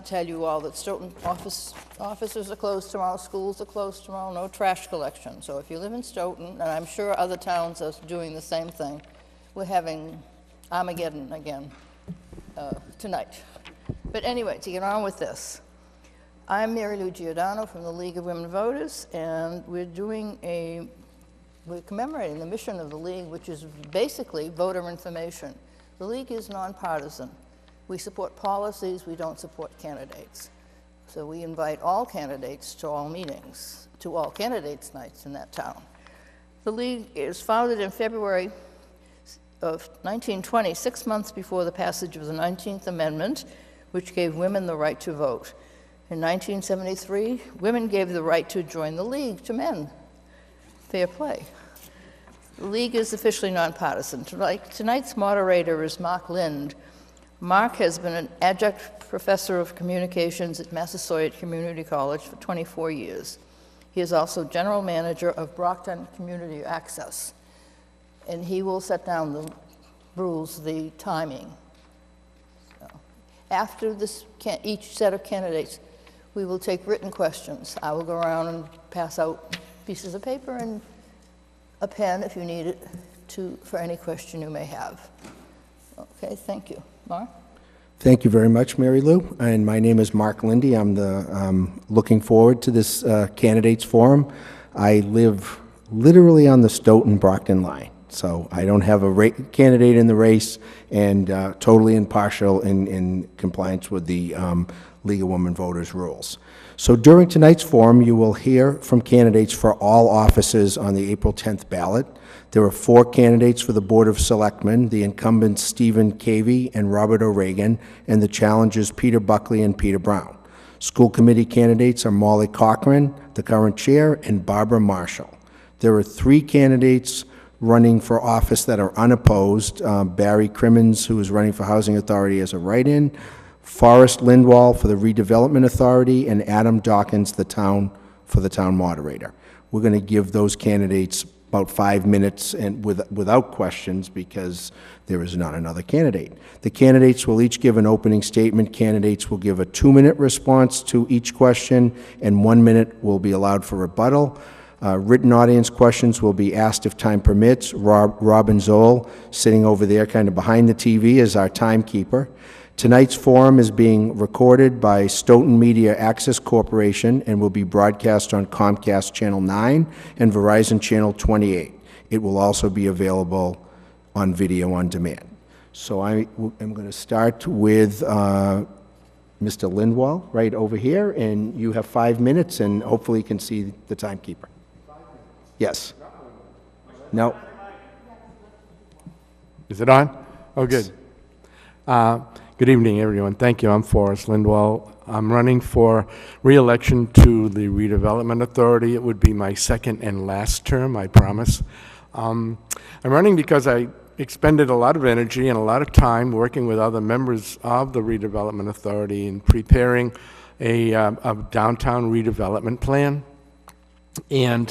to tell you all that Stoughton offices are closed tomorrow, schools are closed tomorrow, no trash collection. So if you live in Stoughton, and I'm sure other towns are doing the same thing, we're having Armageddon again tonight. But anyway, to get on with this, I'm Mary Lou Giordano from the League of Women Voters, and we're commemorating the mission of the League, which is basically voter information. The League is nonpartisan. We support policies, we don't support candidates. So we invite all candidates to all meetings, to all candidates' nights in that town. The League is founded in February of 1920, 6 months before the passage of the 19th Amendment, which gave women the right to vote. In 1973, women gave the right to join the League to men. Fair play. The League is officially nonpartisan. Tonight's moderator is Mark Lind. Mark has been an adjunct professor of communications at Massasoit Community College for 24 years. He is also general manager of Brockton Community Access. And he will set down the rules, the timing. So, after each set of candidates, we will take written questions. I will go around and pass out pieces of paper and a pen, if you need it, for any question you may have. Okay, thank you. Mark? Thank you very much, Mary Lou. And my name is Mark Lindy. I'm looking forward to this candidates forum. I live literally on the Stoughton-Brockton line, so I don't have a candidate in the race, and totally impartial in compliance with the League of Women Voters rules. So during tonight's forum, you will hear from candidates for all offices on the April 10th ballot. There are 4 candidates for the Board of Selectmen, the incumbents Stephen Cavey and Robert O'Regan, and the challengers Peter Buckley and Peter Brown. School committee candidates are Molly Cochran, the current chair, and Barbara Marshall. There are 3 candidates running for office that are unopposed. Barry Crimmins, who is running for Housing Authority as a write-in, Forrest Lindwall for the Redevelopment Authority, and Adam Dawkins, for the town moderator. We're going to give those candidates about 5 minutes and without questions, because there is not another candidate. The candidates will each give an opening statement. Candidates will give a 2-minute response to each question, and 1 minute will be allowed for rebuttal. Written audience questions will be asked if time permits. Robin Zoll, sitting over there kind of behind the TV, is our timekeeper. Tonight's forum is being recorded by Stoughton Media Access Corporation and will be broadcast on Comcast Channel 9 and Verizon Channel 28. It will also be available on video on demand. So I am going to start with Mr. Lindwall right over here, and you have 5 minutes, and hopefully you can see the timekeeper. Yes. No. Is it on? Oh, good. Good evening, everyone. Thank you. I'm Forrest Lindwall. I'm running for re-election to the Redevelopment Authority. It would be my second and last term, I promise. I'm running because I expended a lot of energy and a lot of time working with other members of the Redevelopment Authority in preparing a downtown redevelopment plan. And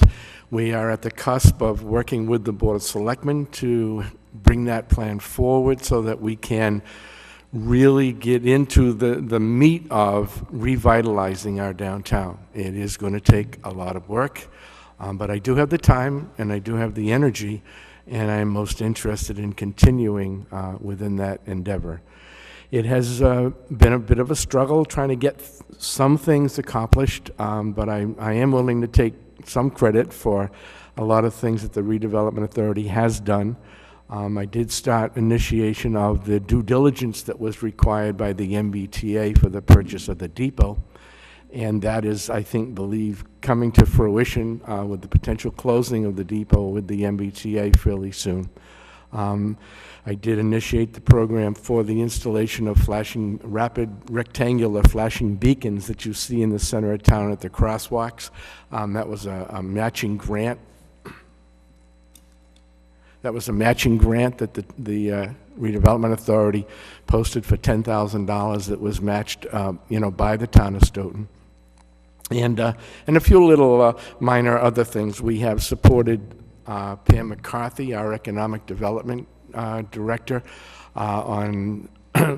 we are at the cusp of working with the Board of Selectmen to bring that plan forward so that we can really get into the meat of revitalizing our downtown. It is going to take a lot of work, but I do have the time and I do have the energy, and I'm most interested in continuing within that endeavor. It has been a bit of a struggle trying to get some things accomplished, but I am willing to take some credit for a lot of things that the Redevelopment Authority has done. I did start initiation of the due diligence that was required by the MBTA for the purchase of the depot, and that is, I believe, coming to fruition with the potential closing of the depot with the MBTA fairly soon. I did initiate the program for the installation of rapid rectangular flashing beacons that you see in the center of town at the crosswalks. That was a matching grant. That was a matching grant that the Redevelopment Authority posted for $10,000 that was matched, by the town of Stoughton. And a few little minor other things. We have supported Pam McCarthy, our Economic Development Director, on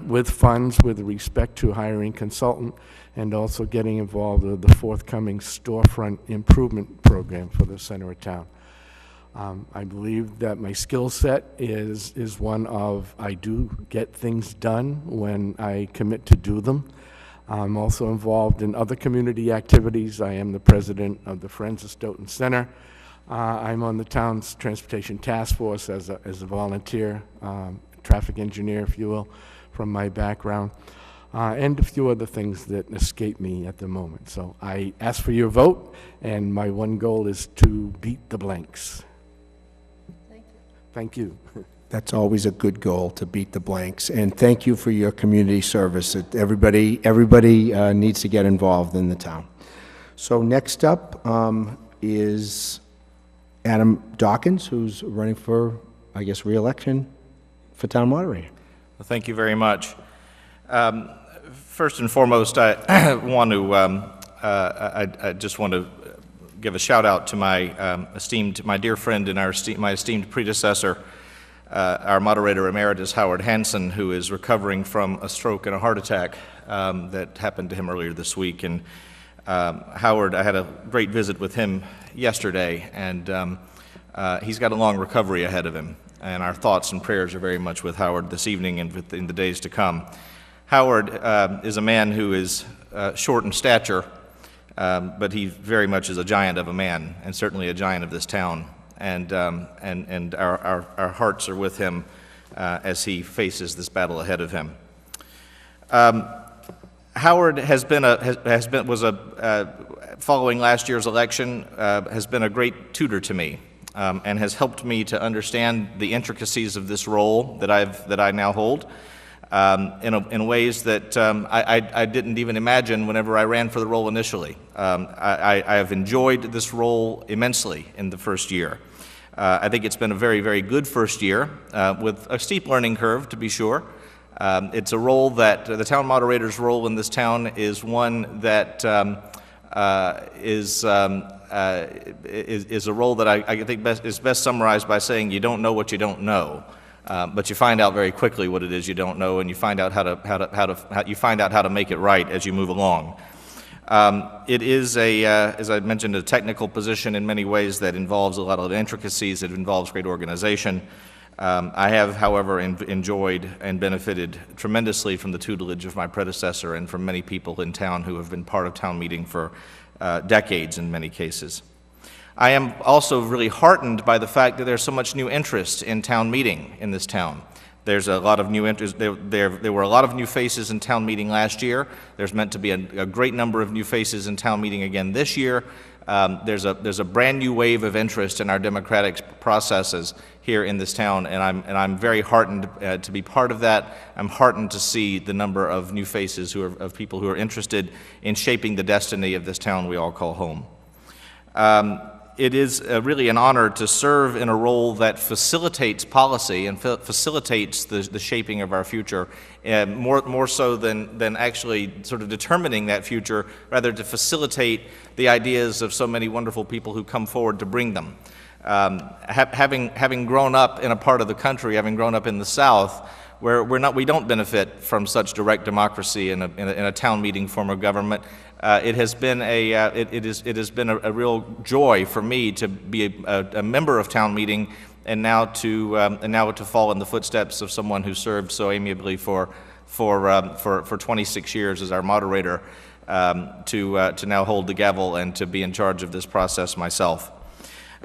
with funds with respect to hiring consultant and also getting involved with the forthcoming storefront improvement program for the center of town. I believe that my skill set is one of I do get things done when I commit to do them. I'm also involved in other community activities. I am the president of the Friends of Stoughton Center. I'm on the town's transportation task force as a volunteer, traffic engineer, if you will, from my background, and a few other things that escape me at the moment. So I ask for your vote, and my one goal is to beat the blanks. Thank you. That's always a good goal, to beat the blanks. And thank you for your community service. Everybody needs to get involved in the town. So next up is Adam Dawkins, who's running for, I guess, re-election for town moderator. Well, thank you very much. First and foremost, I just want to give a shout out to my dear friend and my esteemed predecessor, our moderator emeritus, Howard Hansen, who is recovering from a stroke and a heart attack that happened to him earlier this week. And Howard, I had a great visit with him yesterday, and he's got a long recovery ahead of him. And our thoughts and prayers are very much with Howard this evening and in the days to come. Howard is a man who is short in stature, but he very much is a giant of a man, and certainly a giant of this town. And our hearts are with him as he faces this battle ahead of him. Howard following last year's election, has been a great tutor to me, and has helped me to understand the intricacies of this role that I now hold. In ways that I didn't even imagine whenever I ran for the role initially. I have enjoyed this role immensely in the first year. I think it's been a very, very good first year, with a steep learning curve, to be sure. It's a role that, the town moderator's role in this town is one that is a role that I think is best summarized by saying you don't know what you don't know. But you find out very quickly what it is you don't know, and you find out how to make it right as you move along. It is as I mentioned, a technical position in many ways that involves a lot of intricacies. It involves great organization. I have, however, enjoyed and benefited tremendously from the tutelage of my predecessor and from many people in town who have been part of town meeting for decades in many cases. I am also really heartened by the fact that there's so much new interest in town meeting in this town. There's a lot of new interest. There were a lot of new faces in town meeting last year. There's meant to be a great number of new faces in town meeting again this year. There's a brand new wave of interest in our democratic processes here in this town, and I'm very heartened to be part of that. I'm heartened to see the number of new faces of people who are interested in shaping the destiny of this town we all call home. It is really an honor to serve in a role that facilitates policy and facilitates the shaping of our future, more so than actually sort of determining that future, rather to facilitate the ideas of so many wonderful people who come forward to bring them. Having grown up in a part of the country, having grown up in the South, where we don't benefit from such direct democracy in a town meeting form of government, it has been a real joy for me to be a member of town meeting, and now to fall in the footsteps of someone who served so amiably for 26 years as our moderator, to now hold the gavel and to be in charge of this process myself.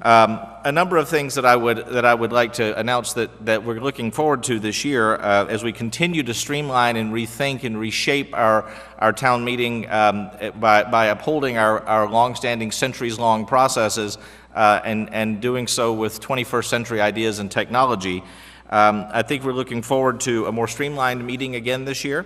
A number of things that I would like to announce that we're looking forward to this year as we continue to streamline and rethink and reshape our town meeting by upholding our long-standing, centuries-long processes and doing so with 21st century ideas and technology. I think we're looking forward to a more streamlined meeting again this year.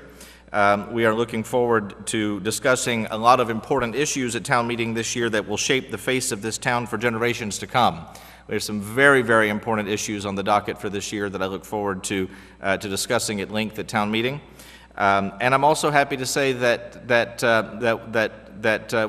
We are looking forward to discussing a lot of important issues at town meeting this year that will shape the face of this town for generations to come. There's some very, very important issues on the docket for this year that I look forward to discussing at length at town meeting. And I'm also happy to say that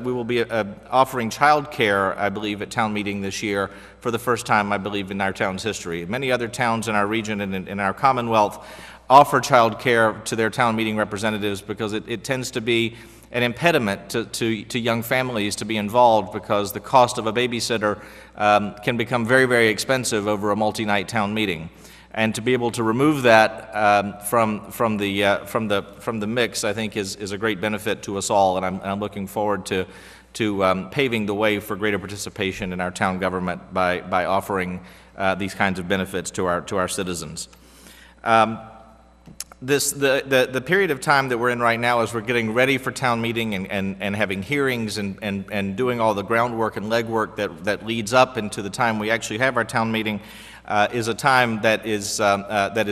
we will be offering child care, I believe, at town meeting this year for the first time, I believe, in our town's history. Many other towns in our region and in our Commonwealth offer child care to their town meeting representatives, because it tends to be an impediment to young families to be involved, because the cost of a babysitter can become very, very expensive over a multi-night town meeting. And to be able to remove that from the mix, I think is a great benefit to us all, and I'm looking forward to paving the way for greater participation in our town government by offering these kinds of benefits to our citizens. The period of time that we're in right now, as we're getting ready for town meeting and having hearings and doing all the groundwork and legwork that leads up into the time we actually have our town meeting, is a time that is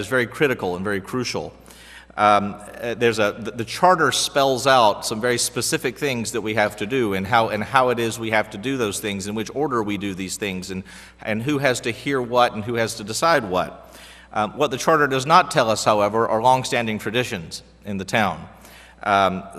very critical and very crucial. The charter spells out some very specific things that we have to do, and how it is we have to do those things, in which order we do these things, and who has to hear what and who has to decide what. What the charter does not tell us, however, are longstanding traditions in the town,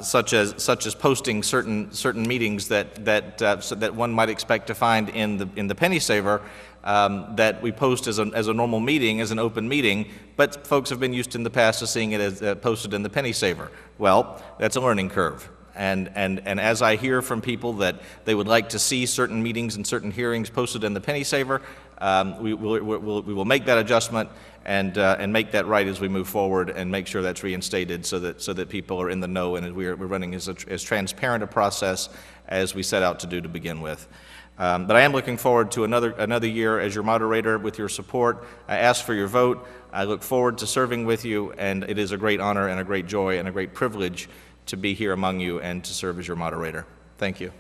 such as posting certain meetings that one might expect to find in the penny saver, that we post as a normal meeting, as an open meeting, but folks have been used in the past to seeing it as posted in the penny saver. Well, that's a learning curve. And as I hear from people that they would like to see certain meetings and certain hearings posted in the penny saver, we will make that adjustment and make that right as we move forward, and make sure that's reinstated so that people are in the know, and we're running as transparent a process as we set out to do to begin with. But I am looking forward to another year as your moderator with your support. I ask for your vote. I look forward to serving with you, and it is a great honor and a great joy and a great privilege to be here among you and to serve as your moderator. Thank you.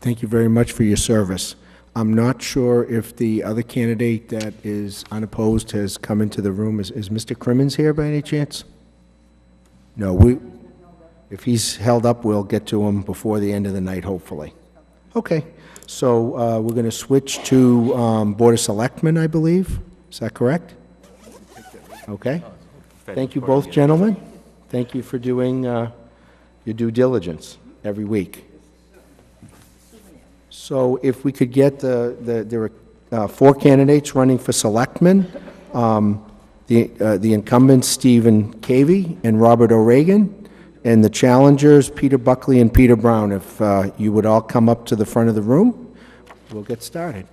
Thank you very much for your service. I'm not sure if the other candidate that is unopposed has come into the room. Is Mr. Crimmins here by any chance? No, if he's held up, we'll get to him before the end of the night, hopefully. Okay, so we're going to switch to Board of Selectmen, I believe. Is that correct? Okay. Thank you both, gentlemen. Thank you for doing your due diligence every week. So if we could get there are 4 candidates running for selectmen, the incumbents Stephen Cavey and Robert O'Regan, and the challengers Peter Buckley and Peter Brown. If you would all come up to the front of the room, we'll get started.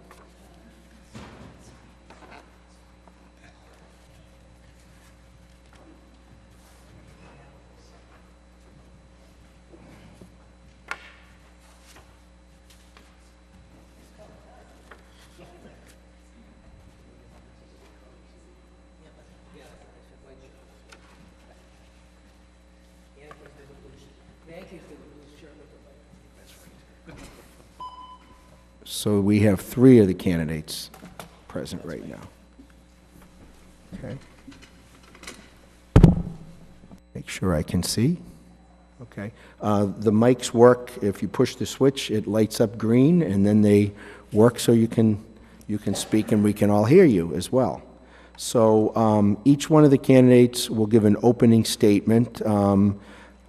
So we have 3 of the candidates present right now. Okay. Make sure I can see. Okay. The mics work. If you push the switch, it lights up green, and then they work so you can speak and we can all hear you as well. So each one of the candidates will give an opening statement. How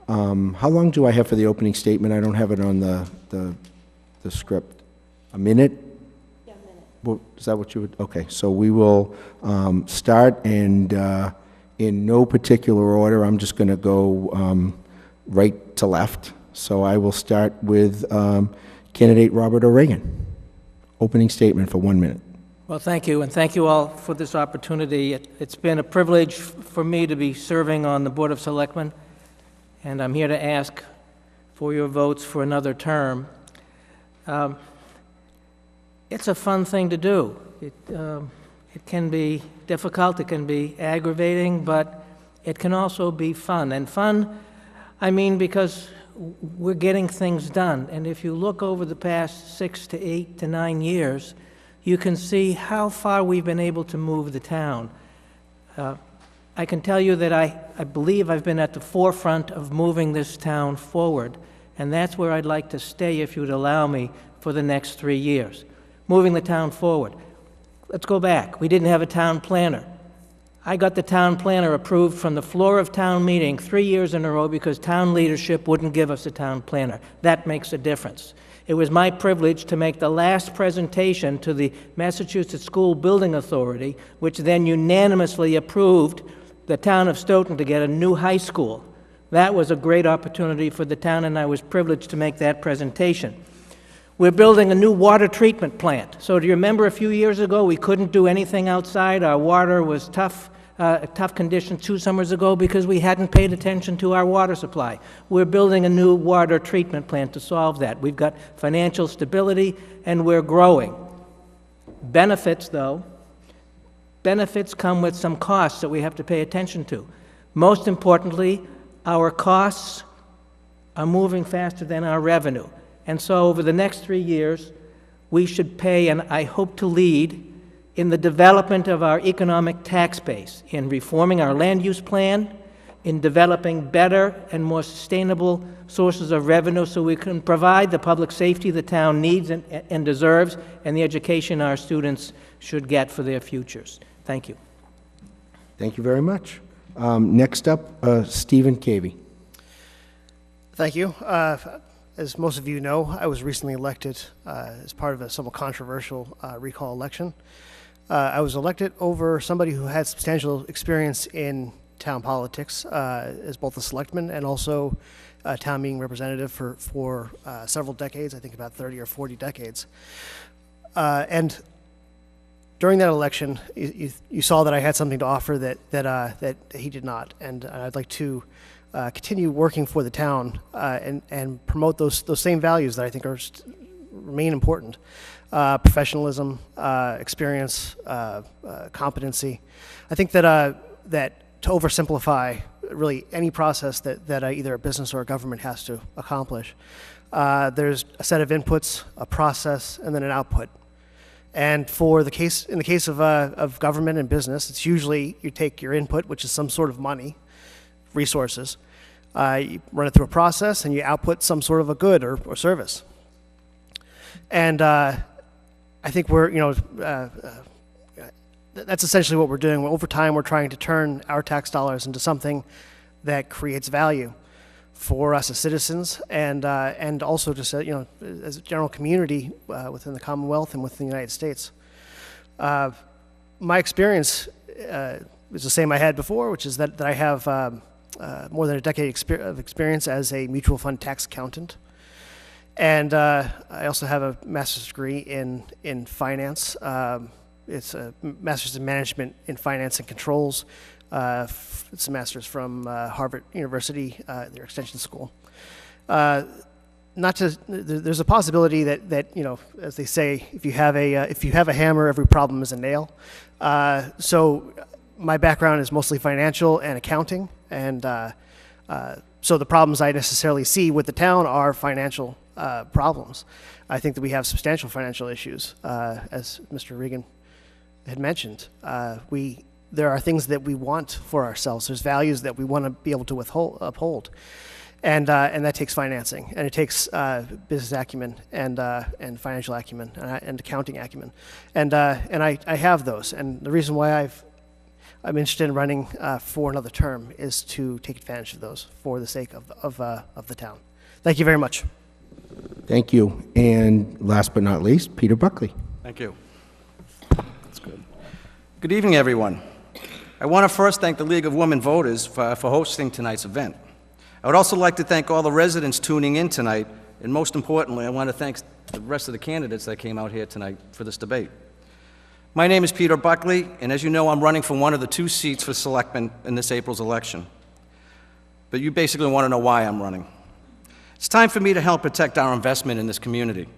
long do I have for the opening statement? I don't have it on the script. A minute? Yeah, a minute. Well, is that what you would? Okay, so we will start, and in no particular order. I'm just going to go right to left. So I will start with candidate Robert O'Regan. Opening statement for 1 minute. Well, thank you, and thank you all for this opportunity. It's been a privilege for me to be serving on the Board of Selectmen, and I'm here to ask for your votes for another term. It's a fun thing to do. It can be difficult, it can be aggravating, but it can also be fun. And fun, I mean, because we're getting things done. And if you look over the past 6 to 8 to 9 years, you can see how far we've been able to move the town. I can tell you that I believe I've been at the forefront of moving this town forward, and that's where I'd like to stay, if you would allow me, for the next 3 years. Moving the town forward. Let's go back. We didn't have a town planner. I got the town planner approved from the floor of town meeting 3 years in a row because town leadership wouldn't give us a town planner. That makes a difference. It was my privilege to make the last presentation to the Massachusetts School Building Authority, which then unanimously approved the town of Stoughton to get a new high school. That was a great opportunity for the town, and I was privileged to make that presentation. We're building a new water treatment plant. So do you remember a few years ago we couldn't do anything outside? Our water was tough conditions 2 summers ago because we hadn't paid attention to our water supply. We're building a new water treatment plant to solve that. We've got financial stability, and we're growing. Benefits, though, benefits come with some costs that we have to pay attention to. Most importantly, our costs are moving faster than our revenue. And so over the next 3 years, we should pay, and I hope to lead, in the development of our economic tax base, in reforming our land use plan, in developing better and more sustainable sources of revenue so we can provide the public safety the town needs and deserves, and the education our students should get for their futures. Thank you. Thank you very much. Next up, Stephen Cavey. Thank you. As most of you know, I was recently elected as part of a somewhat controversial recall election. I was elected over somebody who had substantial experience in town politics as both a selectman and also a town meeting representative for several decades, I think about 30 or 40 decades. And during that election, you saw that I had something to offer that he did not, and I'd like to continue working for the town and promote those same values that I think remain important: professionalism, experience, competency. I think that to oversimplify really any process that either a business or a government has to accomplish, there's a set of inputs, a process, and then an output. And in the case of government and business, it's usually you take your input, which is some sort of money, resources, you run it through a process, and you output some sort of a good or service. And I think that's essentially what we're doing. Over time, we're trying to turn our tax dollars into something that creates value for us as citizens, and also just as a general community within the Commonwealth and within the United States. My experience is the same I had before, which is that I have more than a decade of experience as a mutual fund tax accountant, and I also have a master's degree in finance. It's a master's in management in finance and controls. It's a master's from Harvard University, their extension school. There's a possibility that as they say, if you have a hammer, every problem is a nail. So my background is mostly financial and accounting, and so the problems I necessarily see with the town are financial problems. I think that we have substantial financial issues, as Mr. Regan had mentioned. There are things that we want for ourselves. There's values that we want to be able to uphold, and that takes financing, and it takes business acumen and financial acumen and accounting acumen, and I have those. And the reason why I'm interested in running for another term is to take advantage of those for the sake of the town. Thank you very much. Thank you. And last but not least, Peter Buckley. Thank you. That's good. Good evening, everyone. I want to first thank the League of Women Voters for hosting tonight's event. I would also like to thank all the residents tuning in tonight, and most importantly, I want to thank the rest of the candidates that came out here tonight for this debate. My name is Peter Buckley, and as you know, I'm running for one of the 2 seats for Selectmen in this April's election. But you basically want to know why I'm running. It's time for me to help protect our investment in this community,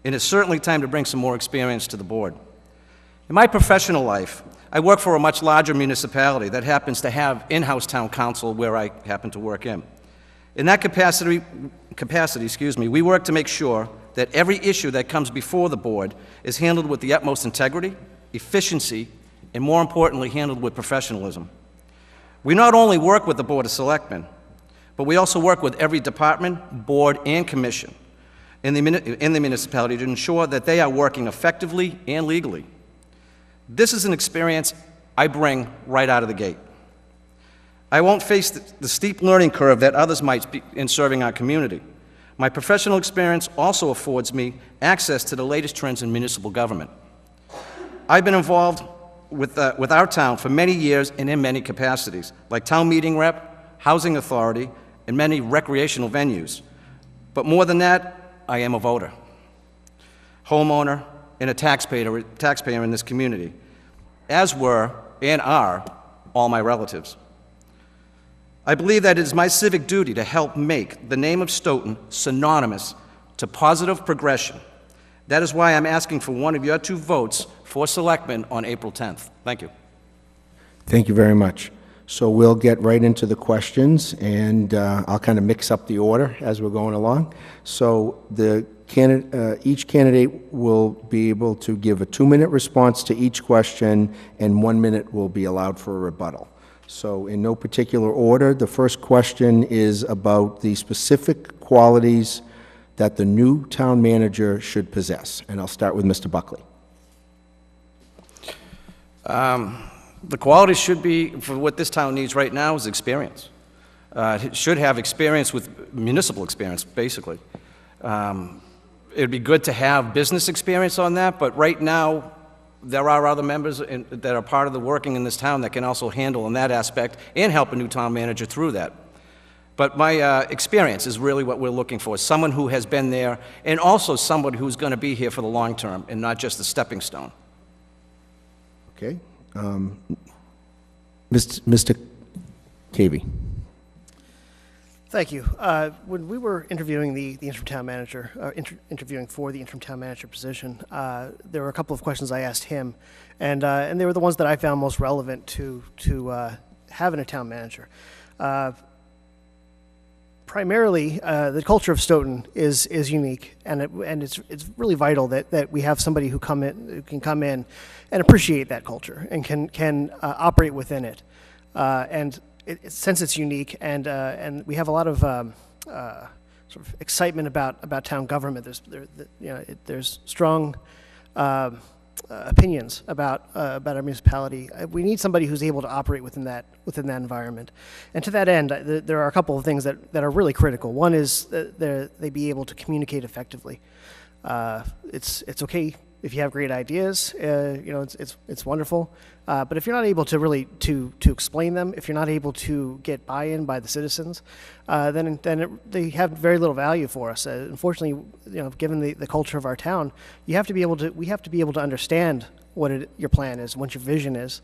and it's certainly time to bring some more experience to the board. In my professional life, I work for a much larger municipality that happens to have in-house town council where I happen to work in. In that capacity, we work to make sure that every issue that comes before the board is handled with the utmost integrity, efficiency, and more importantly, handled with professionalism. We not only work with the Board of Selectmen, but we also work with every department, board, and commission in the municipality to ensure that they are working effectively and legally. This is an experience I bring right out of the gate. I won't face the steep learning curve that others might be in serving our community. My professional experience also affords me access to the latest trends in municipal government. I've been involved with our town for many years and in many capacities, like town meeting rep, housing authority, and many recreational venues. But more than that, I am a voter, homeowner, and a taxpayer in this community, as were and are all my relatives. I believe that it is my civic duty to help make the name of Stoughton synonymous to positive progression. That is why I'm asking for one of your 2 votes for Selectmen on April 10th. Thank you. Thank you very much. So we'll get right into the questions, and I'll kind of mix up the order as we're going along. So each candidate will be able to give a 2-minute response to each question, and 1 minute will be allowed for a rebuttal. So in no particular order, the first question is about the specific qualities that the new town manager should possess. And I'll start with Mr. Buckley. The quality should be, for what this town needs right now, is experience. It should have experience with municipal experience, basically. It'd be good to have business experience on that, but right now, there are other members that are part of the working in this town that can also handle in that aspect and help a new town manager through that. But my experience is really what we're looking for, someone who has been there and also someone who's going to be here for the long term and not just a stepping stone. Okay. Mr. Cavey. Thank you. When we were interviewing the interim town manager, interviewing for the interim town manager position, there were a couple of questions I asked him, and they were the ones that I found most relevant to having a town manager. Primarily, the culture of Stoughton is unique, and it's really vital that we have somebody who can come in and appreciate that culture and can operate within it. Since it's unique and we have a lot of sort of excitement about town government, there's strong opinions about our municipality. We need somebody who's able to operate within that environment. And to that end, there are a couple of things that are really critical. One is that they be able to communicate effectively. It's okay if you have great ideas, it's wonderful. But if you're not able to really to explain them, if you're not able to get buy-in by the citizens, then they have very little value for us. Unfortunately, given the culture of our town, we have to be able to understand what your plan is, what your vision is,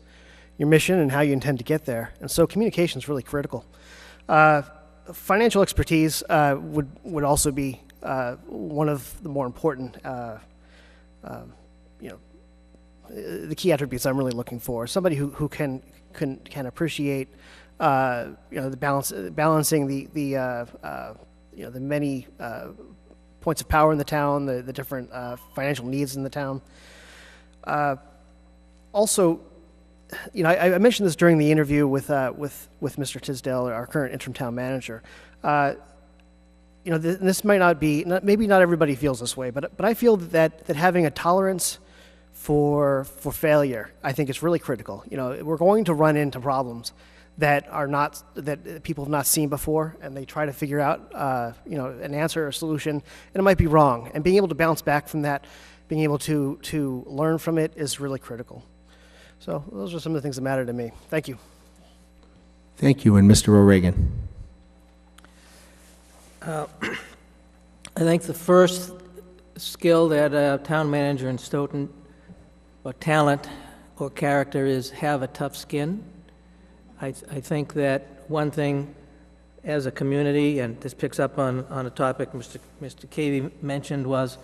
your mission, and how you intend to get there. And so communication is really critical. Financial expertise would also be one of the more important the key attributes I'm really looking for. Somebody who can appreciate balancing the many points of power in the town, the different financial needs in the town. Also, I mentioned this during the interview with Mr. Tisdale, our current interim town manager. This might not be, maybe not everybody feels this way, but I feel that having a tolerance for failure, I think is really critical. We're going to run into problems that people have not seen before, and they try to figure out, an answer or a solution, and it might be wrong. And being able to bounce back from that, being able to learn from it is really critical. So those are some of the things that matter to me. Thank you. Thank you, and Mr. O'Regan. I think the first skill that a town manager in Stoughton, or talent or character, is have a tough skin. I think that one thing as a community, and this picks up on a topic Mr. Cavey mentioned, was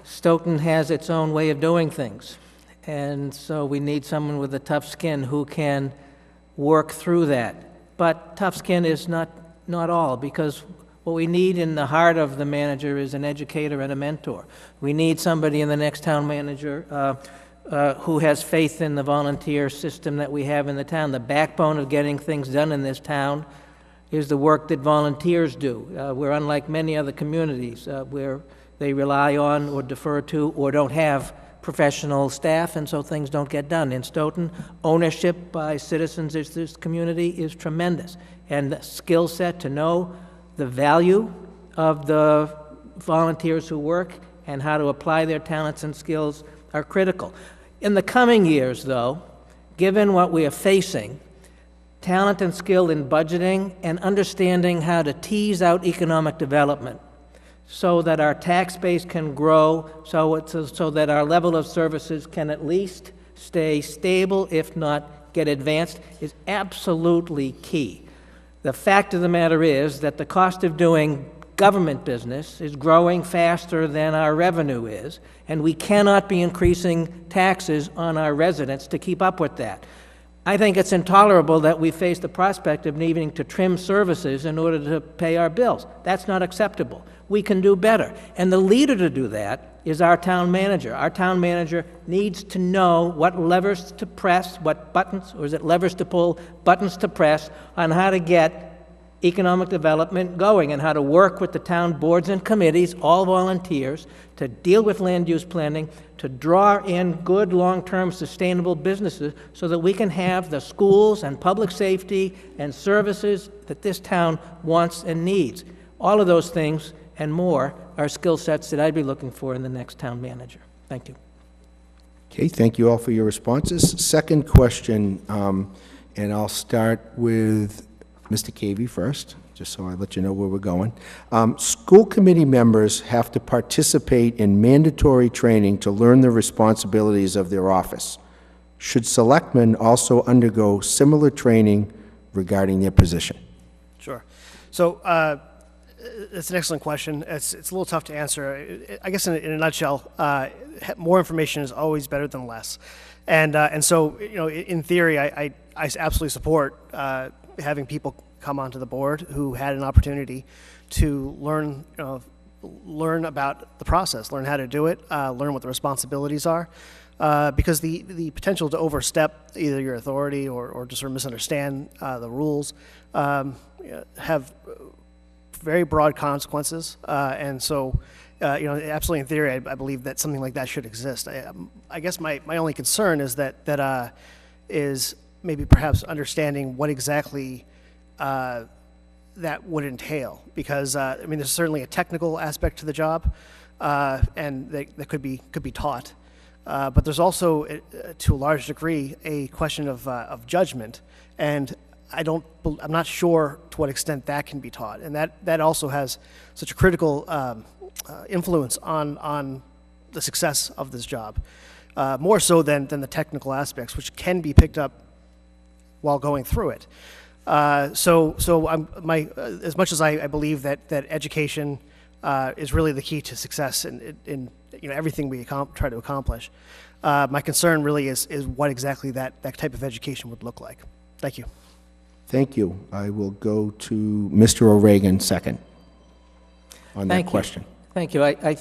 Stoughton has its own way of doing things. And so we need someone with a tough skin who can work through that. But tough skin is not all, because what we need in the heart of the manager is an educator and a mentor. We need somebody in the next town manager who has faith in the volunteer system that we have in the town. The backbone of getting things done in this town is the work that volunteers do. We're unlike many other communities where they rely on or defer to or don't have professional staff, and so things don't get done. In Stoughton, ownership by citizens of this community is tremendous, and the skill set to know the value of the volunteers who work and how to apply their talents and skills are critical. In the coming years, though, given what we are facing, talent and skill in budgeting and understanding how to tease out economic development so that our tax base can grow, so that our level of services can at least stay stable, if not get advanced, is absolutely key. The fact of the matter is that the cost of doing government business is growing faster than our revenue is, and we cannot be increasing taxes on our residents to keep up with that. I think it's intolerable that we face the prospect of needing to trim services in order to pay our bills. That's not acceptable. We can do better. And the leader to do that is our town manager. Our town manager needs to know what levers to press, what buttons, or is it levers to pull, buttons to press, on how to get economic development going and how to work with the town boards and committees, all volunteers, to deal with land use planning, to draw in good long-term sustainable businesses so that we can have the schools and public safety and services that this town wants and needs. All of those things and more are skill sets that I'd be looking for in the next town manager. Thank you. Okay, thank you all for your responses. Second question, and I'll start with Mr. Cavey first, just so I let you know where we're going. School committee members have to participate in mandatory training to learn the responsibilities of their office. Should selectmen also undergo similar training regarding their position? Sure. So it's an excellent question. It's a little tough to answer. I guess in a nutshell, more information is always better than less. And so, you know, in theory, I absolutely support having people come onto the board who had an opportunity to learn about the process, learn how to do it, learn what the responsibilities are, because the potential to overstep either your authority or to sort of misunderstand the rules have very broad consequences, and so you know, absolutely in theory, I believe that something like that should exist. I guess my only concern is that is maybe perhaps understanding what exactly that would entail, because I mean, there's certainly a technical aspect to the job, and that could be taught, but there's also, to a large degree, a question of judgment, and I'm not sure to what extent that can be taught, and that also has such a critical influence on the success of this job, more so than the technical aspects, which can be picked up while going through it. So as much as I believe that education is really the key to success in you know, everything we try to accomplish, my concern really is what exactly that type of education would look like. Thank you. Thank you. I will go to Mr. O'Regan second on that question. Thank you. I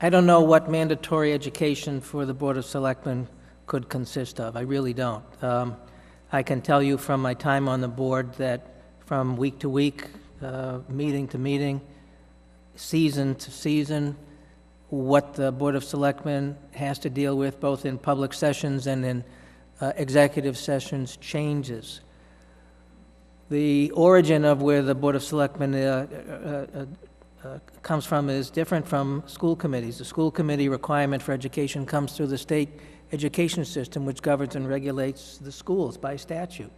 don't know what mandatory education for the Board of Selectmen could consist of. I really don't. I can tell you from my time on the board that from week to week, meeting to meeting, season to season, what the Board of Selectmen has to deal with, both in public sessions and in executive sessions, changes. The origin of where the Board of Selectmen comes from is different from school committees. The school committee requirement for education comes through the state education system, which governs and regulates the schools by statute.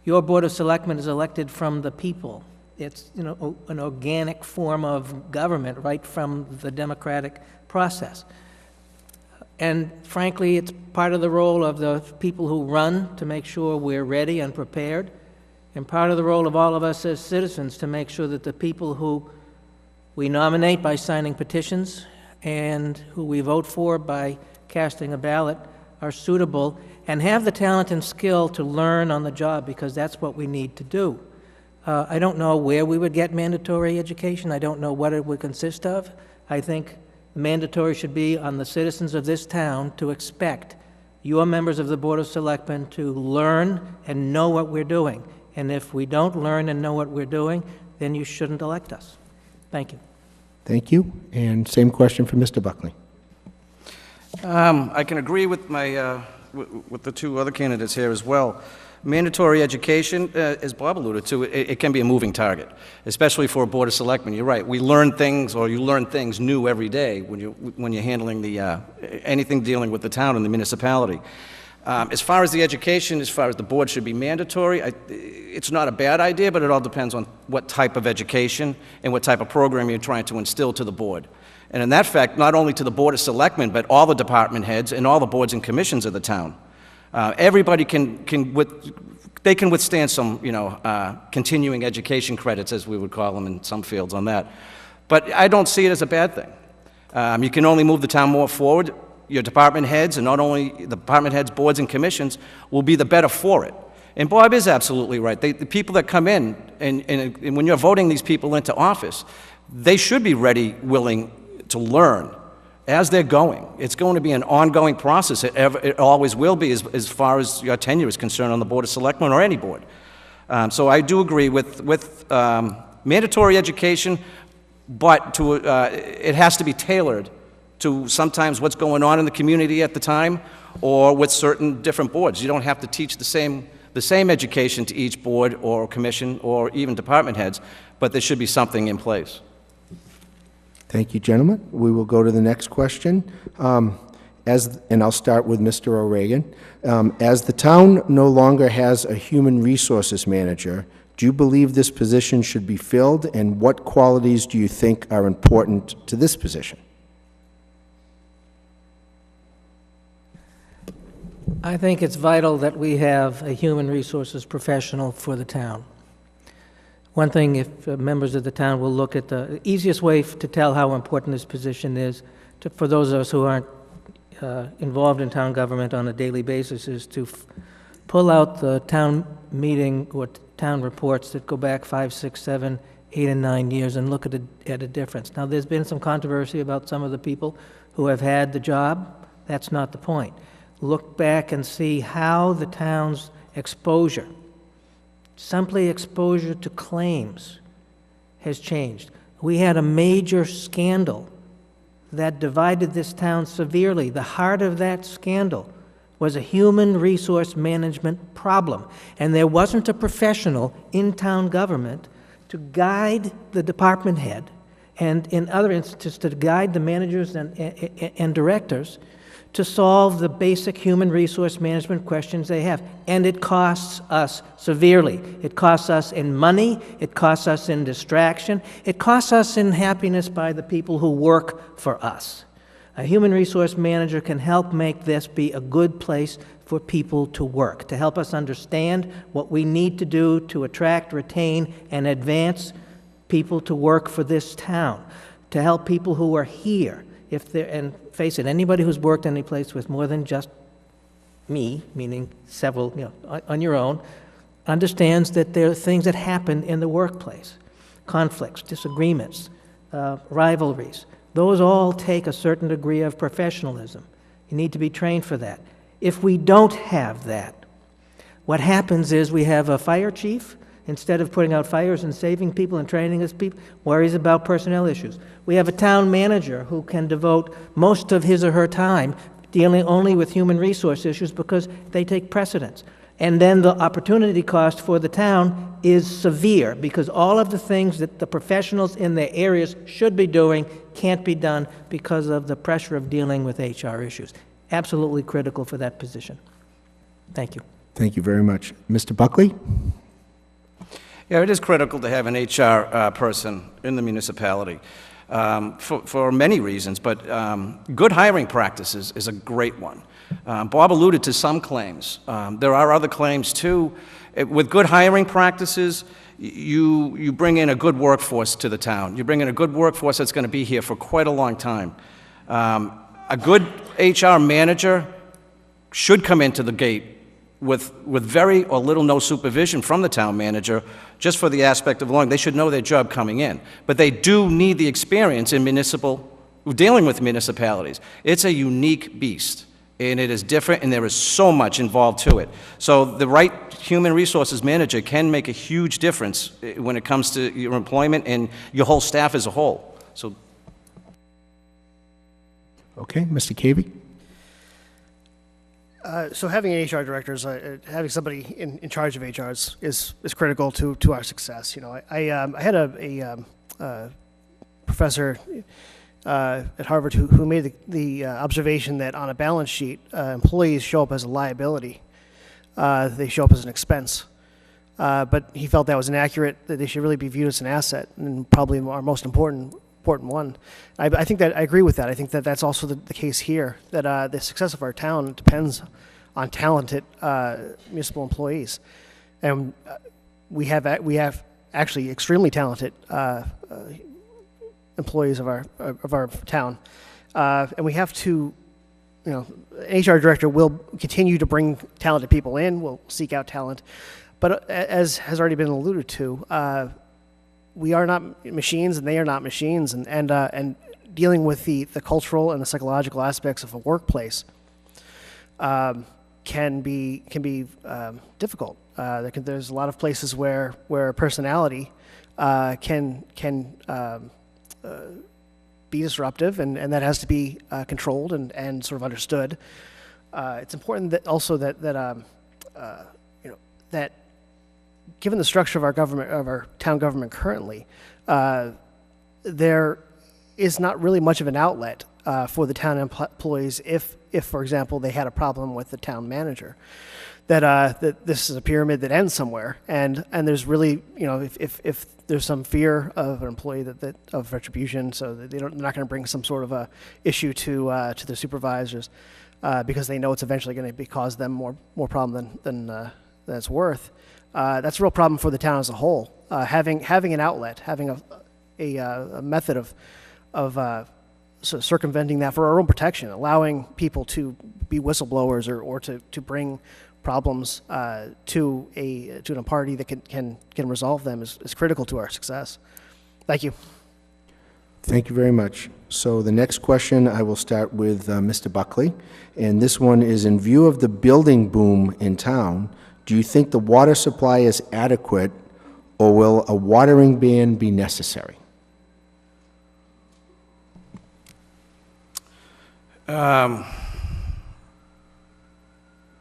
Your Board of Selectmen is elected from the people. It's, you know, an organic form of government right from the democratic process. And frankly, it's part of the role of the people who run to make sure we're ready and prepared, and part of the role of all of us as citizens to make sure that the people who we nominate by signing petitions and who we vote for by casting a ballot are suitable and have the talent and skill to learn on the job, because that's what we need to do. I don't know where we would get mandatory education. I don't know what it would consist of. I think mandatory should be on the citizens of this town to expect your members of the Board of Selectmen to learn and know what we're doing. And if we don't learn and know what we're doing, then you shouldn't elect us. Thank you. Thank you. And same question for Mr. Buckley. I can agree with with the two other candidates here as well. Mandatory education, as Bob alluded to, it can be a moving target, especially for a Board of Selectmen. You're right. We learn things, or you learn things new every day when you're handling anything dealing with the town and the municipality. As far as the education, as far as the board should be mandatory, it's not a bad idea, but it all depends on what type of education and what type of program you're trying to instill to the board. And in that fact, not only to the Board of Selectmen, but all the department heads and all the boards and commissions of the town. Everybody can withstand some, continuing education credits, as we would call them in some fields on that. But I don't see it as a bad thing. You can only move the town more forward. Your department heads, and not only the department heads, boards and commissions, will be the better for it. And Bob is absolutely right. The people that come in, and when you're voting these people into office, they should be ready, willing to learn as they're going. It's going to be an ongoing process. It always will be as far as your tenure is concerned on the Board of Selectmen or any board. So I do agree with mandatory education, but it has to be tailored to sometimes what's going on in the community at the time, or with certain different boards. You don't have to teach the same education to each board or commission or even department heads, but there should be something in place. Thank you, gentlemen. We will go to the next question. And I'll start with Mr. O'Regan. As the town no longer has a human resources manager, do you believe this position should be filled, and what qualities do you think are important to this position? I think it's vital that we have a human resources professional for the town. One thing, if members of the town will look at the easiest way to tell how important this position is, for those of us who aren't involved in town government on a daily basis, is to pull out the town meeting or town reports that go back 5, 6, 7, 8, and 9 years and look at a difference. Now, there's been some controversy about some of the people who have had the job. That's not the point. Look back and see how the town's exposure, simply exposure to claims, has changed. We had a major scandal that divided this town severely. The heart of that scandal was a human resource management problem, and there wasn't a professional in town government to guide the department head, and in other instances to guide the managers and directors to solve the basic human resource management questions they have. And it costs us severely. It costs us in money, it costs us in distraction, it costs us in happiness by the people who work for us. A human resource manager can help make this be a good place for people to work, to help us understand what we need to do to attract, retain, and advance people to work for this town, to help people who are here. And face it, anybody who's worked any place with more than just me, meaning several, on your own, understands that there are things that happen in the workplace. Conflicts, disagreements, rivalries. Those all take a certain degree of professionalism. You need to be trained for that. If we don't have that, what happens is we have a fire chief, instead of putting out fires and saving people and training his people, worries about personnel issues. We have a town manager who can devote most of his or her time dealing only with human resource issues because they take precedence. And then the opportunity cost for the town is severe because all of the things that the professionals in their areas should be doing can't be done because of the pressure of dealing with HR issues. Absolutely critical for that position. Thank you. Thank you very much. Mr. Buckley? Yeah, it is critical to have an HR person in the municipality for many reasons, but good hiring practices is a great one. Bob alluded to some claims. There are other claims too. With good hiring practices, you bring in a good workforce to the town. You bring in a good workforce that's going to be here for quite a long time. A good HR manager should come into the gate with very or little no supervision from the town manager, just for the aspect of learning. They should know their job coming in. But they do need the experience in dealing with municipalities. It's a unique beast, and it is different, and there is so much involved to it. So the right human resources manager can make a huge difference when it comes to your employment and your whole staff as a whole. So. Okay, Mr. Cavey? So having an HR director, having somebody in charge of HR is critical to our success. You know, I had a professor at Harvard who made the observation that on a balance sheet, employees show up as a liability. They show up as an expense. But he felt that was inaccurate, that they should really be viewed as an asset, and probably our most important one. I think that I agree with that. I think that that's also the case here, that the success of our town depends on talented municipal employees. And we have actually extremely talented employees of our town. And we have to, you know, an HR director will continue to bring talented people in, will seek out talent. But as has already been alluded to, we are not machines and they are not machines, and dealing with the cultural and the psychological aspects of a workplace can be difficult. There's a lot of places where personality can be disruptive, and that has to be controlled and sort of understood. It's important that also that you know, that given the structure of our government, of our town government currently, there is not really much of an outlet for the town employees if, for example, they had a problem with the town manager. That this is a pyramid that ends somewhere, and there's really, you know, if there's some fear of an employee that of retribution, so that they're not going to bring some sort of a issue to their supervisors because they know it's eventually going to cause them more problem than it's worth. That's a real problem for the town as a whole. Having an outlet, having a method of sort of circumventing that for our own protection, allowing people to be whistleblowers or to bring problems to a party that can resolve them is critical to our success. Thank you. Thank you very much. So the next question, I will start with Mr. Buckley, and this one is, in view of the building boom in town, do you think the water supply is adequate, or will a watering ban be necessary?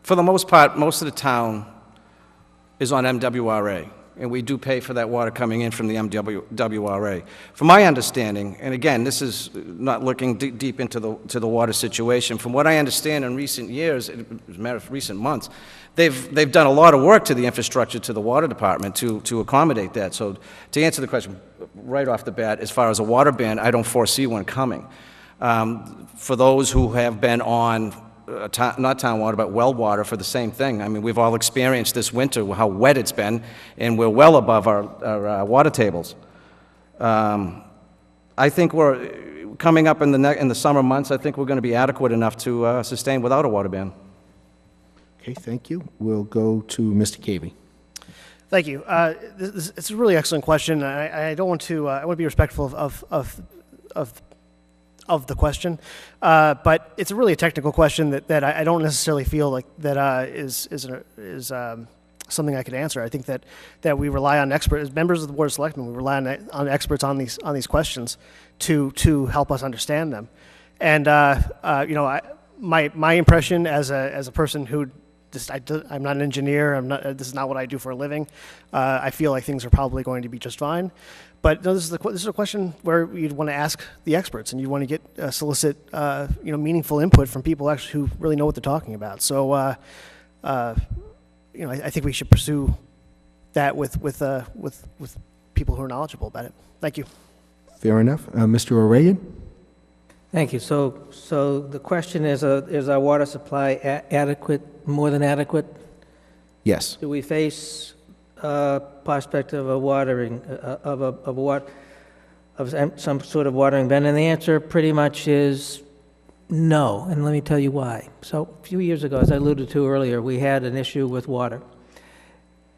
For the most part, most of the town is on MWRA, and we do pay for that water coming in from the MWRA. From my understanding, and again, this is not looking deep into the water situation, from what I understand in recent years, as a matter of recent months, they've done a lot of work to the infrastructure, to the water department to accommodate that. So to answer the question right off the bat, as far as a water ban, I don't foresee one coming. For those who have been on not town water, but well water for the same thing. I mean, we've all experienced this winter how wet it's been, and we're well above our water tables. I think we're coming up in the summer months. I think we're going to be adequate enough to sustain without a water ban. Okay, thank you. We'll go to Mr. Cavey. Thank you. It's a really excellent question. I don't want to. I want to be respectful of the question, but it's really a technical question that I don't necessarily feel like that is something I could answer. I think that we rely on experts, as members of the Board of Selectmen. We rely on experts on these questions to help us understand them. And you know, my impression as a person who I'm not an engineer. This is not what I do for a living. I feel like things are probably going to be just fine. But no, this is a question where you'd want to ask the experts, and you want to get solicit you know, meaningful input from people actually who really know what they're talking about. So you know, I think we should pursue that with people who are knowledgeable about it. Thank you. Fair enough. Mr. O'Regan? Thank you. So the question is our water supply adequate, more than adequate? Yes. Do we face prospect of a watering, of some sort of watering ban? And the answer pretty much is no, and let me tell you why. So a few years ago, as I alluded to earlier, we had an issue with water.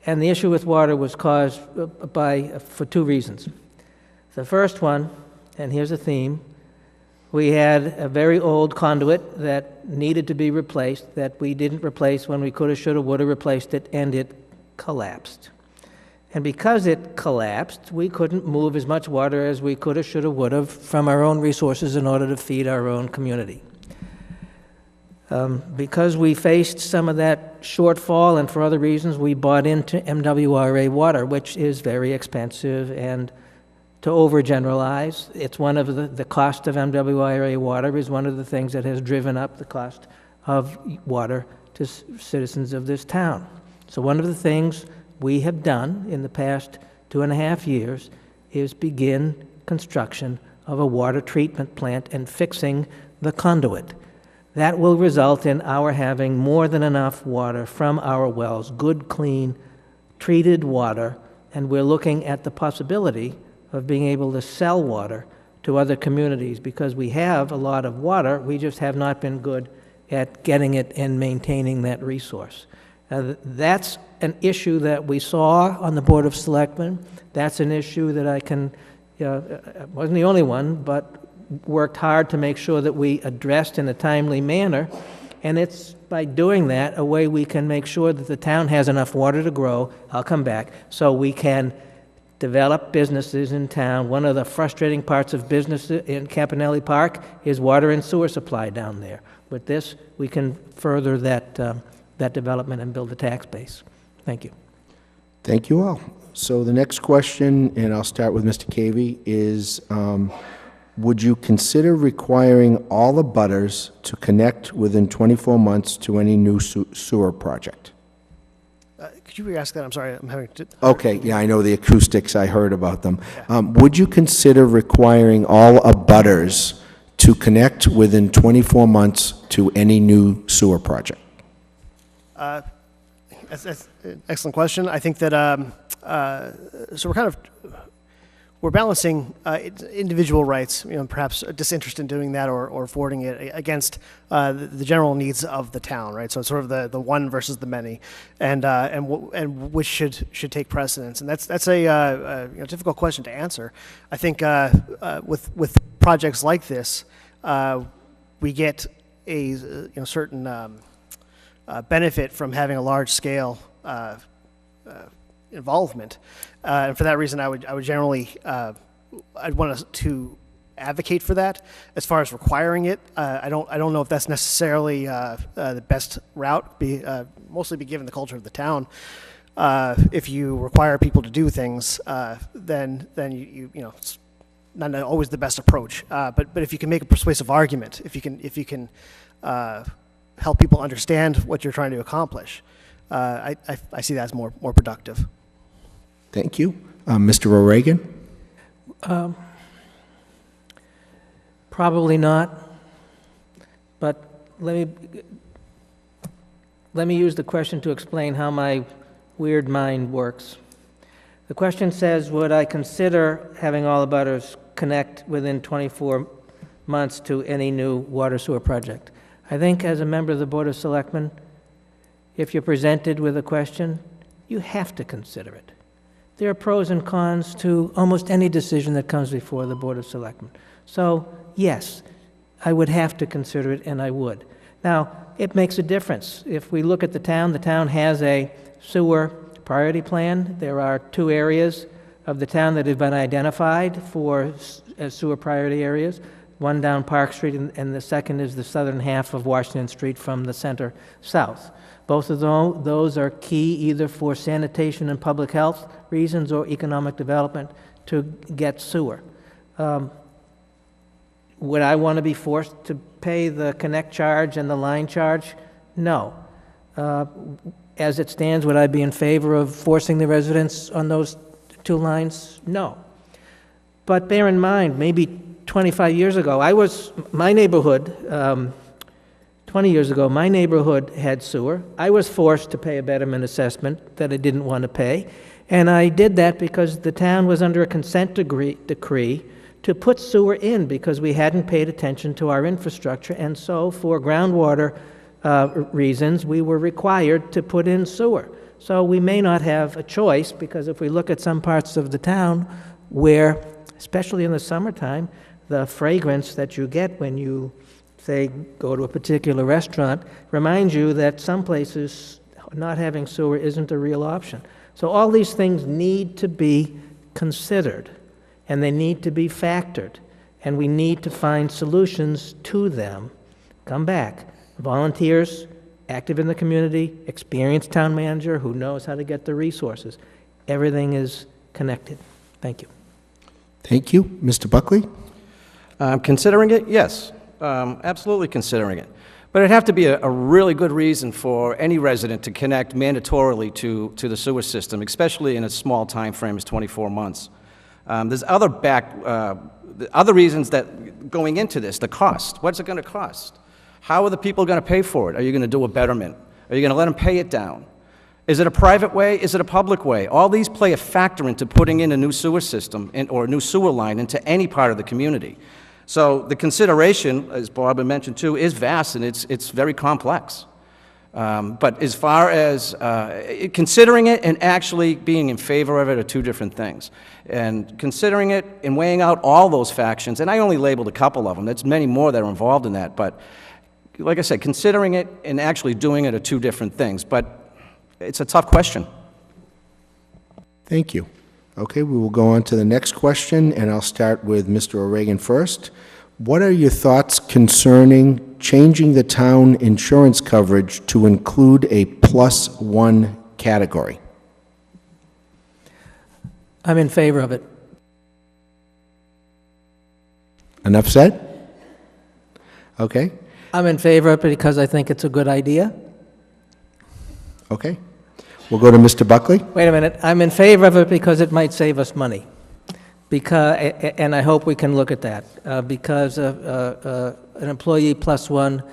And the issue with water was caused for two reasons. The first one, and here's a theme, we had a very old conduit that needed to be replaced, that we didn't replace when we could have, should have, would have replaced it, and it collapsed. And because it collapsed, we couldn't move as much water as we could have, should have, would have from our own resources in order to feed our own community. Because we faced some of that shortfall and for other reasons, we bought into MWRA water, which is very expensive. And to overgeneralize, it's one of the cost of MWRA water is one of the things that has driven up the cost of water to citizens of this town. So one of the things we have done in the past 2.5 years is begin construction of a water treatment plant and fixing the conduit. That will result in our having more than enough water from our wells, good, clean, treated water, and we're looking at the possibility of being able to sell water to other communities because we have a lot of water, we just have not been good at getting it and maintaining that resource. That's an issue that we saw on the Board of Selectmen. That's an issue that I wasn't the only one, but worked hard to make sure that we addressed in a timely manner, and it's by doing that a way we can make sure that the town has enough water to grow, I'll come back, so we can develop businesses in town. One of the frustrating parts of business in Campanelli Park is water and sewer supply down there. With this, we can further that development and build a tax base. Thank you. Thank you all. So the next question, and I'll start with Mr. Cavey, is would you consider requiring all the abutters to connect within 24 months to any new sewer project? Could you re-ask that? I'm sorry, I'm having to... Okay, yeah, I know the acoustics, I heard about them. Yeah. Would you consider requiring all abutters to connect within 24 months to any new sewer project? That's an excellent question. I think that, so we're balancing individual rights, perhaps a disinterest in doing that or forwarding it against the general needs of the town, right? So it's sort of the one versus the many, and which should take precedence. And that's a difficult question to answer. I think with projects like this, we get a certain benefit from having a large scale involvement, and for that reason, I would generally I'd want us to advocate for that. As far as requiring it, I don't know if that's necessarily the best route. Mostly be given the culture of the town. If you require people to do things, then you it's not always the best approach. But if you can make a persuasive argument, if you can help people understand what you're trying to accomplish, I see that as more productive. Thank you. Mr. O'Regan? Probably not, but let me use the question to explain how my weird mind works. The question says, would I consider having all the abutters connect within 24 months to any new water sewer project? I think as a member of the Board of Selectmen, if you're presented with a question, you have to consider it. There are pros and cons to almost any decision that comes before the Board of Selectmen. So, yes, I would have to consider it, and I would. Now, it makes a difference. If we look at the town has a sewer priority plan. There are 2 areas of the town that have been identified as sewer priority areas. One down Park Street, and the second is the southern half of Washington Street from the center south. Both of those are key either for sanitation and public health reasons or economic development to get sewer. Would I want to be forced to pay the connect charge and the line charge? No. As it stands, would I be in favor of forcing the residents on those 2 lines? No. But bear in mind, maybe 25 years ago, my neighborhood, 20 years ago, my neighborhood had sewer. I was forced to pay a betterment assessment that I didn't want to pay, and I did that because the town was under a consent decree to put sewer in because we hadn't paid attention to our infrastructure, and so for groundwater reasons, we were required to put in sewer. So we may not have a choice, because if we look at some parts of the town where, especially in the summertime, the fragrance that you get when you, say, go to a particular restaurant reminds you that some places not having sewer isn't a real option. So all these things need to be considered, and they need to be factored, and we need to find solutions to them. Come back. volunteers, active in the community, experienced town manager who knows how to get the resources. Everything is connected. Thank you. Thank you. Mr. Buckley? Considering it, yes, absolutely considering it. But it'd have to be a really good reason for any resident to connect mandatorily to the sewer system, especially in a small time frame as 24 months. There's other reasons that going into this, the cost. What's it going to cost? How are the people going to pay for it? Are you going to do a betterment? Are you going to let them pay it down? Is it a private way? Is it a public way? All these play a factor into putting in a new sewer system or a new sewer line into any part of the community. So the consideration, as Bob had mentioned too, is vast and it's very complex. But as far as considering it and actually being in favor of it are two different things. And considering it and weighing out all those factions, and I only labeled a couple of them, there's many more that are involved in that, but like I said, considering it and actually doing it are two different things. But it's a tough question. Thank you. Okay, we will go on to the next question, and I'll start with Mr. O'Regan first. What are your thoughts concerning changing the town insurance coverage to include a +1 category? I'm in favor of it. Enough said? Okay, I'm in favor of it because I think it's a good idea. okay. We'll go to Mr. Buckley. Wait a minute. I'm in favor of it because it might save us money. And I hope we can look at that, because an employee +1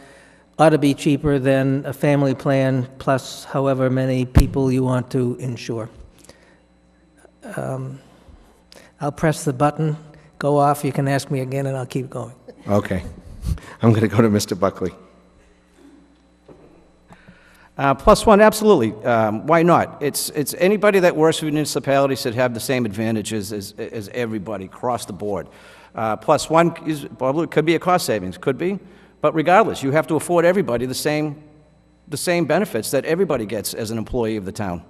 ought to be cheaper than a family plan plus however many people you want to insure. I'll press the button, go off, you can ask me again, and I'll keep going. Okay. I'm going to go to Mr. Buckley. +1, absolutely. Why not? It's anybody that works for a municipality should have the same advantages as everybody across the board. +1 probably could be a cost savings, could be, but regardless, you have to afford everybody the same benefits that everybody gets as an employee of the town.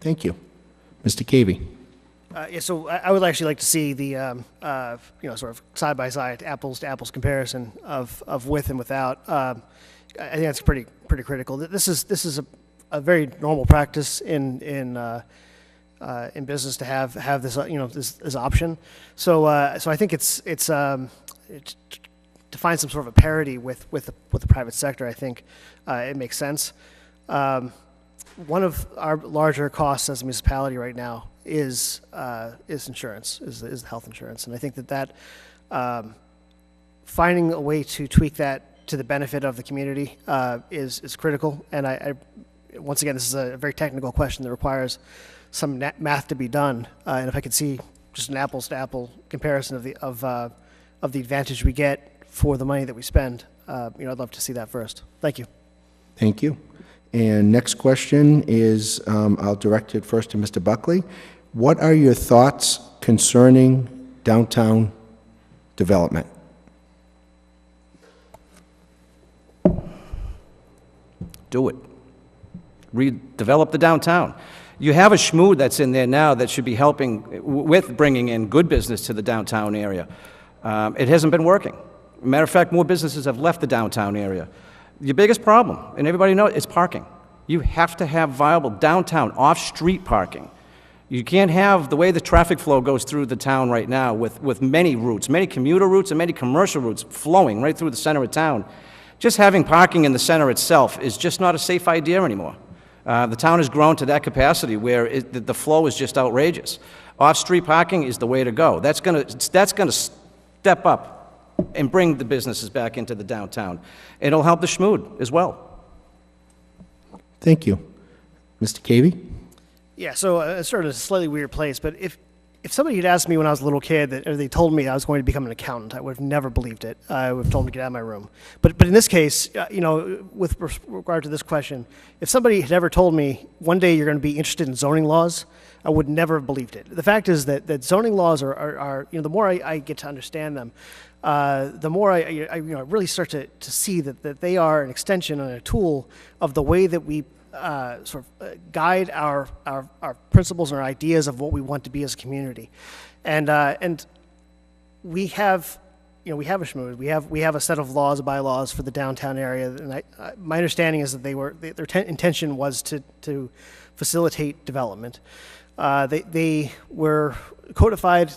Thank you. Mr. Cavey. Yeah, so I would actually like to see the, sort of side-by-side, apples-to-apples comparison of with and without. I think that's pretty critical. This is a very normal practice in business to have this this option. So I think it's to find some sort of a parity with the private sector. I think it makes sense. One of our larger costs as a municipality right now is insurance, is the health insurance, and I think that finding a way to tweak that to the benefit of the community is critical. And I once again, this is a very technical question that requires some math to be done. And if I could see just an apples-to-apple comparison of the advantage we get for the money that we spend, I'd love to see that first. Thank you. Thank you. And next question is, I'll direct it first to Mr. Buckley. What are your thoughts concerning downtown development? Do it. Redevelop the downtown. You have a schmood that's in there now that should be helping with bringing in good business to the downtown area. It hasn't been working. Matter of fact, more businesses have left the downtown area. Your biggest problem, and everybody knows, is parking. You have to have viable downtown, off-street parking. You can't have the way the traffic flow goes through the town right now with many routes, many commuter routes and many commercial routes flowing right through the center of town. Just having parking in the center itself is just not a safe idea anymore. The town has grown to that capacity where the flow is just outrageous. Off-street parking is the way to go. That's going to step up and bring the businesses back into the downtown. It'll help the schmood as well. Thank you. Mr. Cavey? Yeah, so it's sort of a slightly weird place, but if somebody had asked me when I was a little kid, or they told me I was going to become an accountant, I would have never believed it. I would have told them to get out of my room. But in this case, with regard to this question, if somebody had ever told me one day you're going to be interested in zoning laws, I would never have believed it. The fact is that zoning laws are the more I get to understand them, the more I really start to see that they are an extension and a tool of the way that we guide our principles and our ideas of what we want to be as a community. And we have we have a SHMOOD. We have a set of laws, bylaws for the downtown area, and my understanding is that their intention was to facilitate development. They were codified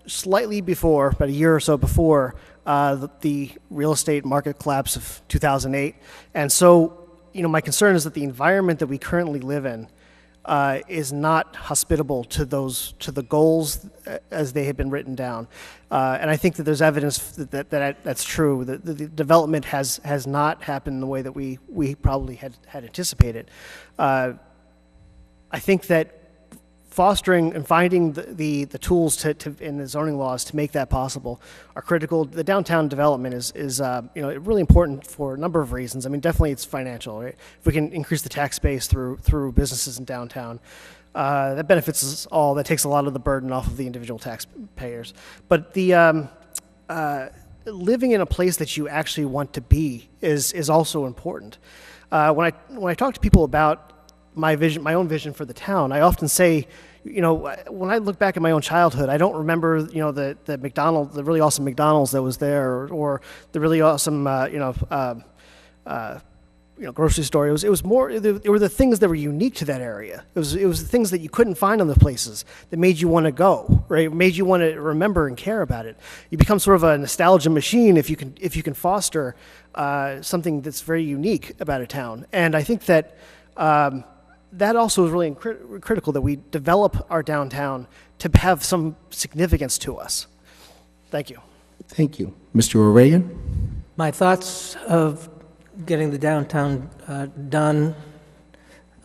slightly before, about a year or so before, the real estate market collapse of 2008. And so, my concern is that the environment that we currently live in is not hospitable to the goals as they have been written down. And I think that there's evidence that's true. The development has not happened the way that we probably had anticipated. I think that fostering and finding the tools in the zoning laws to make that possible are critical. The downtown development is really important for a number of reasons. I mean, definitely it's financial, right? If we can increase the tax base through businesses in downtown, that benefits us all. That takes a lot of the burden off of the individual taxpayers. But the living in a place that you actually want to be is also important. When I talk to people about my own vision for the town, I often say, when I look back at my own childhood, I don't remember, the McDonald's, the really awesome McDonald's that was there, or the really awesome, grocery store. It was more. It were the things that were unique to that area. It was the things that you couldn't find other places that made you want to go, right? It made you want to remember and care about it. You become sort of a nostalgia machine if you can foster something that's very unique about a town. And I think that. That also is really critical that we develop our downtown to have some significance to us. Thank you. Thank you. Mr. O'Regan? My thoughts of getting the downtown done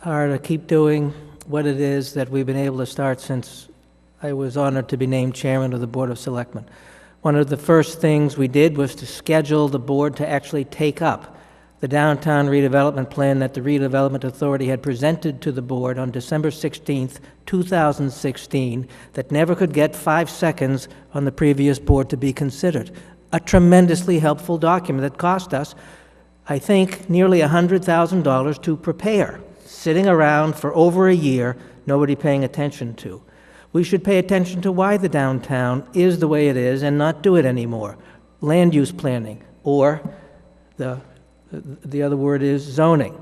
are to keep doing what it is that we've been able to start since I was honored to be named chairman of the Board of Selectmen. One of the first things we did was to schedule the board to actually take up the downtown redevelopment plan that the Redevelopment Authority had presented to the board on December 16th, 2016, that never could get 5 seconds on the previous board to be considered. A tremendously helpful document that cost us, I think, nearly $100,000 to prepare, sitting around for over a year, nobody paying attention to. We should pay attention to why the downtown is the way it is and not do it anymore. Land use planning, or the other word is zoning.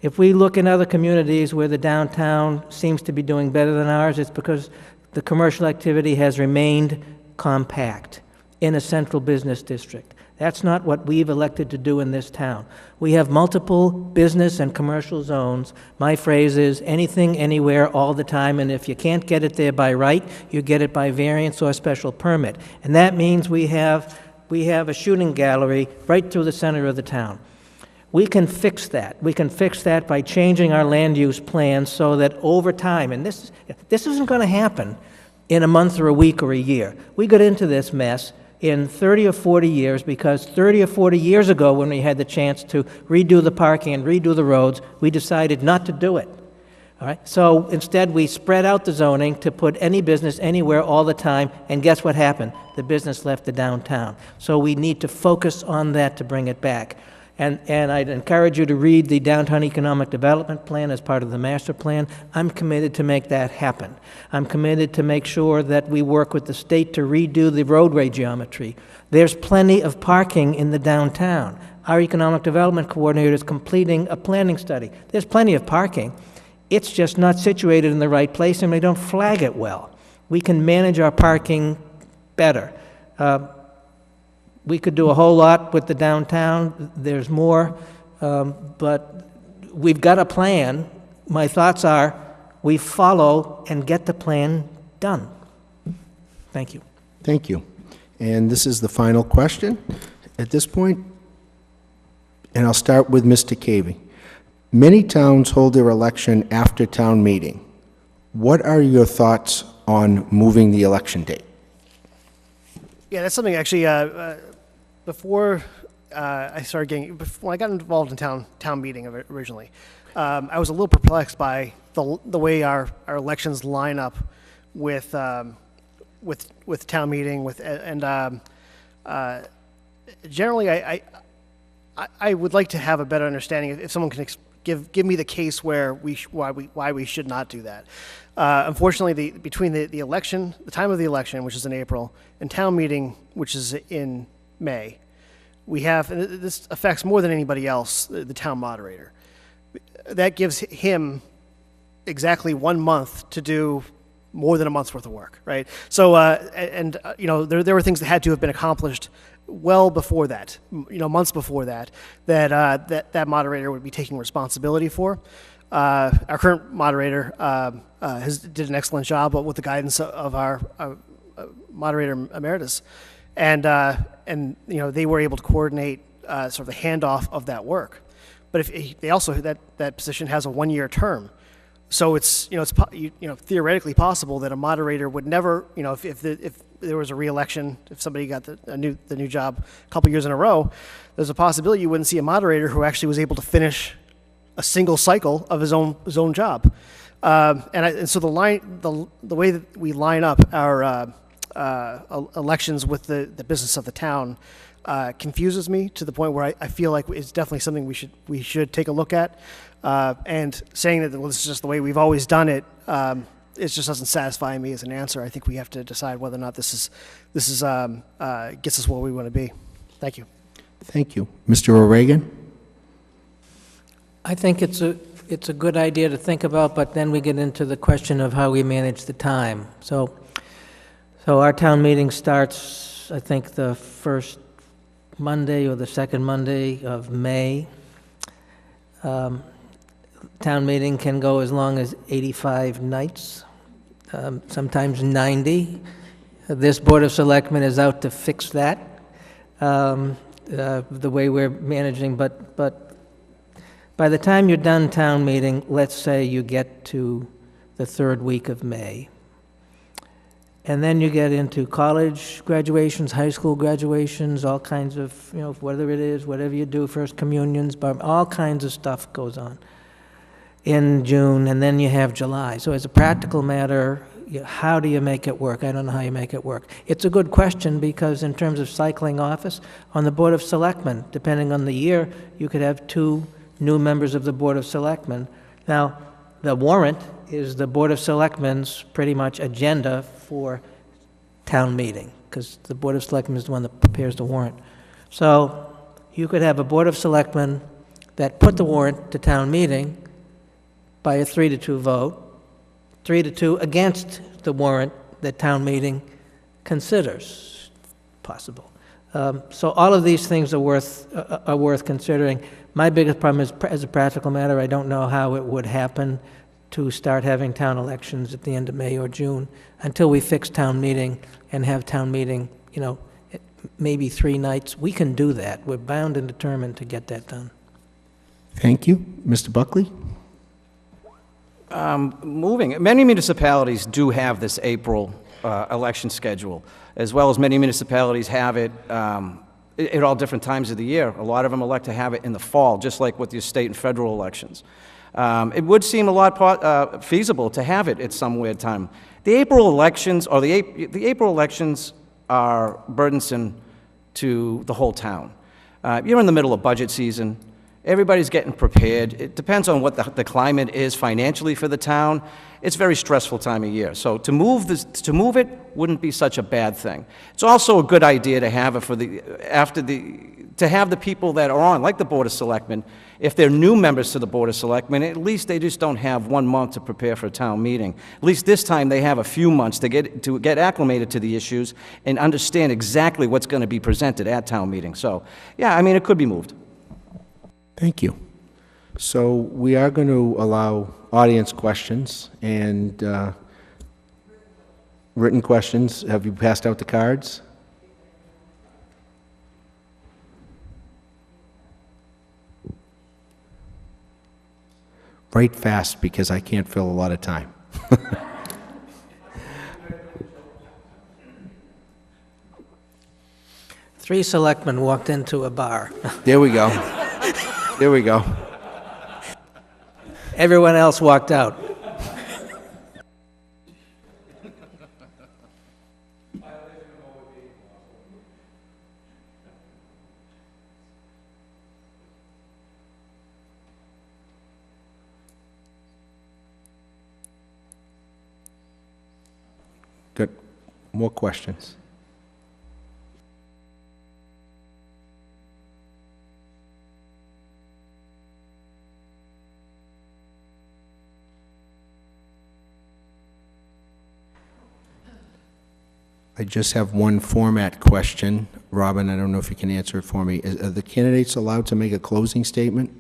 If we look in other communities where the downtown seems to be doing better than ours, it's because the commercial activity has remained compact in a central business district. That's not what we've elected to do in this town. We have multiple business and commercial zones. My phrase is anything, anywhere, all the time, and if you can't get it there by right, you get it by variance or special permit. And that means we have a shooting gallery right through the center of the town. We can fix that. We can fix that by changing our land use plans so that over time, and this isn't going to happen in a month or a week or a year. We got into this mess in 30 or 40 years because 30 or 40 years ago, when we had the chance to redo the parking and redo the roads, we decided not to do it. All right? So instead, we spread out the zoning to put any business anywhere all the time, and guess what happened? The business left the downtown. So we need to focus on that to bring it back. And I'd encourage you to read the Downtown Economic Development Plan as part of the master plan. I'm committed to make that happen. I'm committed to make sure that we work with the state to redo the roadway geometry. There's plenty of parking in the downtown. Our Economic Development Coordinator is completing a planning study. There's plenty of parking. It's just not situated in the right place, and we don't flag it well. We can manage our parking better. We could do a whole lot with the downtown. There's more, but we've got a plan. My thoughts are we follow and get the plan done. Thank you. Thank you. And this is the final question at this point, and I'll start with Mr. Cavey. Many towns hold their election after town meeting. What are your thoughts on moving the election date? Yeah, that's something actually, before I started getting, when I got involved in town meeting originally, I was a little perplexed by the way our elections line up with town meeting, generally I would like to have a better understanding if someone can give me the case where why we should not do that. Unfortunately, between the election, the time of the election, which is in April, and town meeting, which is in May, we have, and this affects more than anybody else, the town moderator. That gives him exactly 1 month to do more than a month's worth of work, right? So, you know, there were things that had to have been accomplished well before that, you know, months before that, that moderator would be taking responsibility for. Our current moderator did an excellent job with the guidance of our moderator emeritus, and you know, they were able to coordinate sort of the handoff of that work. But if they also that position has a 1-year term, so it's theoretically possible that a moderator would never, you know, if there was a re-election, if somebody got the new job a couple years in a row, there's a possibility you wouldn't see a moderator who actually was able to finish a single cycle of his own job. And so the way that we line up our elections with the business of the town confuses me to the point where I feel like it's definitely something we should take a look at. And saying that, well, this is just the way we've always done it, it just doesn't satisfy me as an answer. I think we have to decide whether or not this gets us where we want to be. Thank you. Thank you. Mr. O'Regan? I think it's a good idea to think about, but then we get into the question of how we manage the time. So our town meeting starts, I think, the first Monday or the second Monday of May. Town meeting can go as long as 85 nights, sometimes 90. This Board of Selectmen is out to fix that, the way we're managing, but by the time you're done town meeting, let's say you get to the third week of May, and then you get into college graduations, high school graduations, all kinds of, you know, whether it is, whatever you do, first communions, all kinds of stuff goes on in June, and then you have July. So as a practical matter, how do you make it work? I don't know how you make it work. It's a good question because in terms of cycling office, on the Board of Selectmen, depending on the year, you could have 2 new members of the Board of Selectmen. Now, the warrant is the Board of Selectmen's pretty much agenda for town meeting, because the Board of Selectmen is the one that prepares the warrant. So you could have a Board of Selectmen that put the warrant to town meeting by a 3-2 vote, 3-2 against the warrant that town meeting considers possible. So all of these things are worth considering. My biggest problem is, as a practical matter, I don't know how it would happen to start having town elections at the end of May or June until we fix town meeting and have town meeting, you know, maybe 3 nights. We can do that. We're bound and determined to get that done. Thank you. Mr. Buckley? Many municipalities do have this April election schedule, as well as many municipalities have it at all different times of the year. A lot of them elect to have it in the fall, just like with your state and federal elections. It would seem a lot feasible to have it at some weird time. The April elections, or the April elections are burdensome to the whole town. You're in the middle of budget season. Everybody's getting prepared. It depends on what the climate is financially for the town. It's a very stressful time of year. So to move it wouldn't be such a bad thing. It's also a good idea to have it to have the people that are on, like the Board of Selectmen, if they're new members to the Board of Selectmen, at least they just don't have 1 month to prepare for a town meeting. At least this time they have a few months to get acclimated to the issues and understand exactly what's going to be presented at town meeting. So, yeah, I mean, it could be moved. Thank you. So we are going to allow audience questions and written questions. Have you passed out the cards? Write fast because I can't fill a lot of time. Three selectmen walked into a bar. There we go. There we go. Everyone else walked out. Good. More questions? I just have one format question. Robin, I don't know if you can answer it for me. Are the candidates allowed to make a closing statement?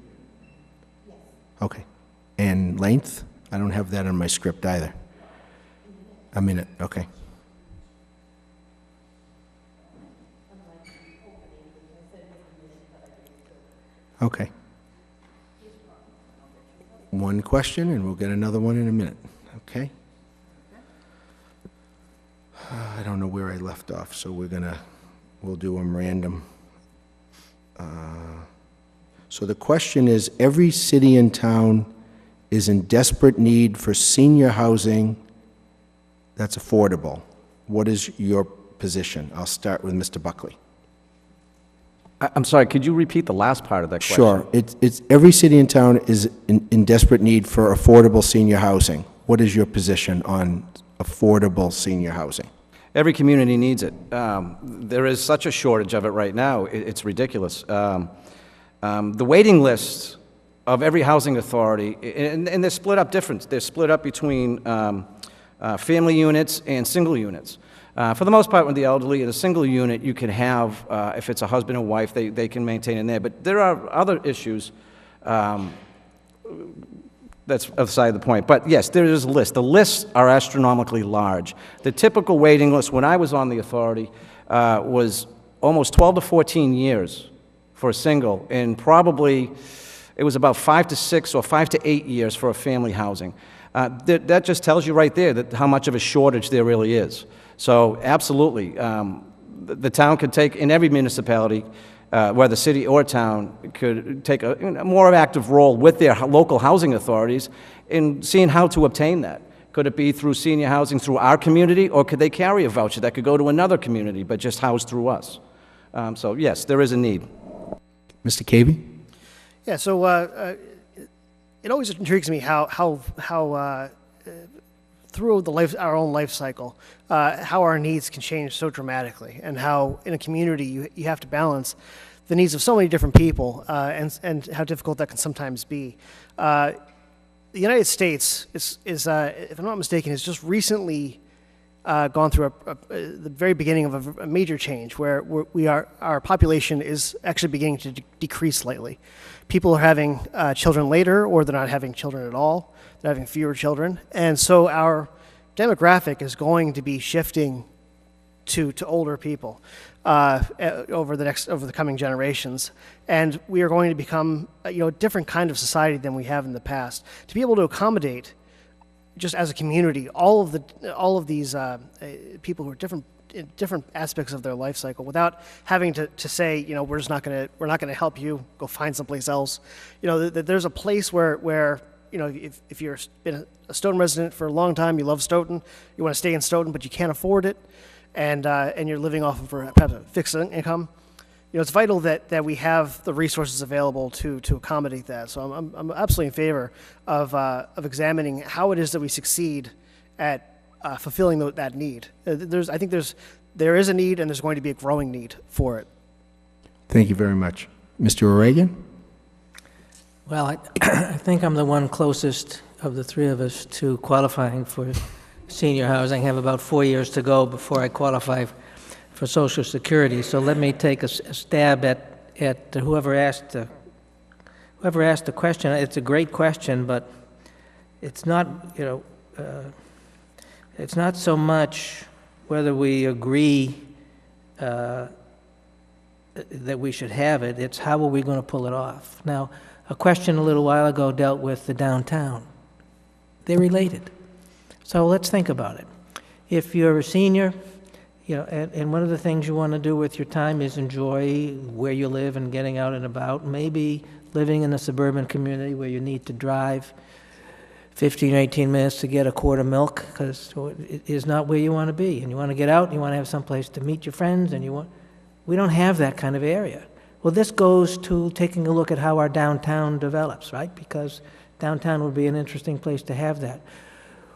Yes. Okay. And length? I don't have that on my script either. A minute, okay. Okay. One question, and we'll get another one in a minute, okay? I don't know where I left off, so we'll do them random. So the question is, every city and town is in desperate need for senior housing that's affordable. What is your position? I'll start with Mr. Buckley. I'm sorry, could you repeat the last part of that question? Sure. It's every city and town is in desperate need for affordable senior housing. What is your position on affordable senior housing? Every community needs it. There is such a shortage of it right now, it's ridiculous. The waiting lists of every housing authority, and they're split up different. They're split up between family units and single units. For the most part, with the elderly, in a single unit, you can have, if it's a husband and wife, they can maintain in there. But there are other issues that's outside the point. But yes, there is a list. The lists are astronomically large. The typical waiting list when I was on the authority was almost 12 to 14 years for a single, and probably it was about 5 to 6 or 5 to 8 years for a family housing. That just tells you right there that how much of a shortage there really is. So absolutely, the town could take, in every municipality, whether city or town, could take a more active role with their local housing authorities in seeing how to obtain that. Could it be through senior housing through our community, or could they carry a voucher that could go to another community but just housed through us? So yes, there is a need. Mr. Cavey? Yeah, so it always intrigues me how through our own life cycle, how our needs can change so dramatically, and how in a community you have to balance the needs of so many different people, and how difficult that can sometimes be. The United States is if I'm not mistaken, has just recently gone through the very beginning of a major change where our population is actually beginning to decrease slightly. People are having children later, or they're not having children at all. They're having fewer children, and so our demographic is going to be shifting to older people over the coming generations, and we are going to become a different kind of society than we have in the past. To be able to accommodate, just as a community, all of these people who are different aspects of their life cycle, without having to say, we're not going to help you, go find someplace else. There's a place where if you've been a Stoughton resident for a long time, you love Stoughton, you want to stay in Stoughton, but you can't afford it, and you're living off of perhaps a fixed income. It's vital that we have the resources available to accommodate that. So I'm absolutely in favor of examining how it is that we succeed at fulfilling that need. I think there is a need, and there's going to be a growing need for it. Thank you very much. Mr. O'Regan? Well, I think I'm the one closest of the three of us to qualifying for senior housing. I have about 4 years to go before I qualify for Social Security. So let me take a stab at whoever asked the question. It's a great question, but it's not, it's not so much whether we agree that we should have it. It's how are we going to pull it off. Now, a question a little while ago dealt with the downtown. They're related. So let's think about it. If you're a senior, and one of the things you want to do with your time is enjoy where you live and getting out and about, maybe living in a suburban community where you need to drive 15 or 18 minutes to get a quart of milk because it is not where you want to be. And you want to get out, and you want to have someplace to meet your friends, and we don't have that kind of area. Well, this goes to taking a look at how our downtown develops, right? Because downtown would be an interesting place to have that.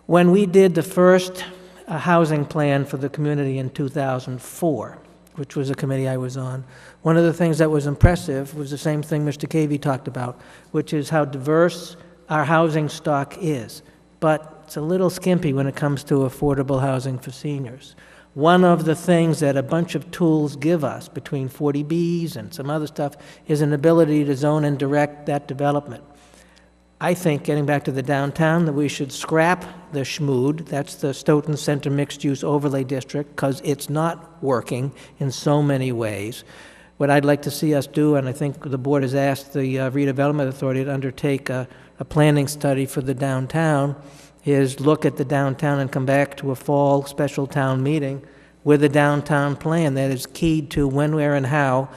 When we did the first housing plan for the community in 2004, which was a committee I was on, one of the things that was impressive was the same thing Mr. Cavey talked about, which is how diverse our housing stock is. But it's a little skimpy when it comes to affordable housing for seniors. One of the things that a bunch of tools give us, between 40Bs and some other stuff, is an ability to zone and direct that development. I think, getting back to the downtown, that we should scrap the SHMOOD, that's the Stoughton Center Mixed Use Overlay District, because it's not working in so many ways. What I'd like to see us do, and I think the board has asked the Redevelopment Authority to undertake a planning study for the downtown, is look at the downtown and come back to a fall special town meeting with a downtown plan that is keyed to when, where, and how,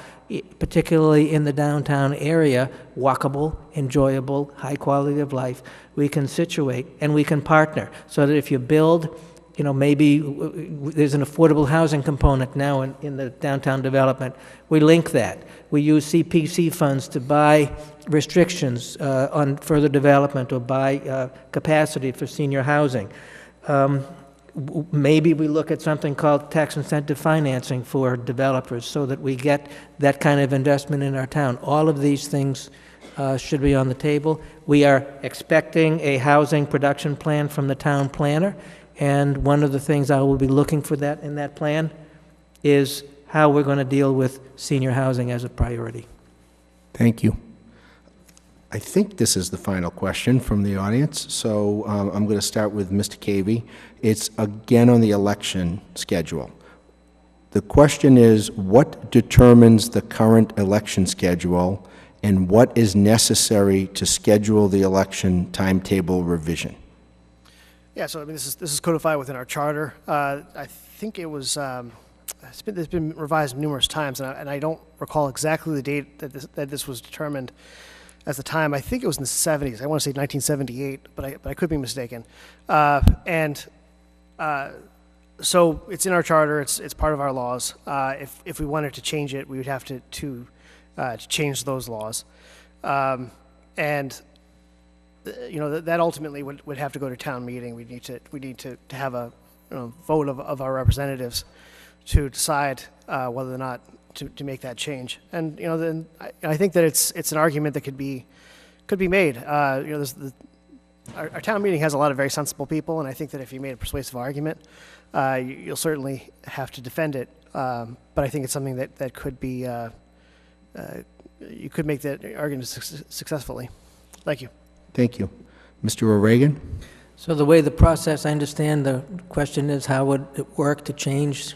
particularly in the downtown area, walkable, enjoyable, high quality of life, we can situate and we can partner so that if you build, you know, maybe there's an affordable housing component now in the downtown development. We link that. We use CPC funds to buy restrictions on further development or buy capacity for senior housing. Maybe we look at something called tax incentive financing for developers so that we get that kind of investment in our town. All of these things should be on the table. We are expecting a housing production plan from the town planner, and one of the things I will be looking for that in that plan is how we're going to deal with senior housing as a priority. Thank you. I think this is the final question from the audience, so I'm going to start with Mr. Cavey. It's again on the election schedule. The question is, what determines the current election schedule, and what is necessary to schedule the election timetable revision? Yeah, so I mean, this is codified within our charter. I think it was, it's been revised numerous times, and I don't recall exactly the date that this was determined as the time. I think it was in the 70s. I want to say 1978, but I could be mistaken. So it's in our charter. It's part of our laws. If we wanted to change it, we would have to change those laws, and you know that ultimately would have to go to town meeting. We need to have a vote of our representatives to decide whether or not to make that change. And you know, then I think that it's an argument that could be made. You know, our town meeting has a lot of very sensible people, and I think that if you made a persuasive argument, you'll certainly have to defend it. But I think it's something that could be you could make that argument successfully. Thank you. Thank you. Mr. O'Regan? So the way the process, I understand the question is, how would it work to change?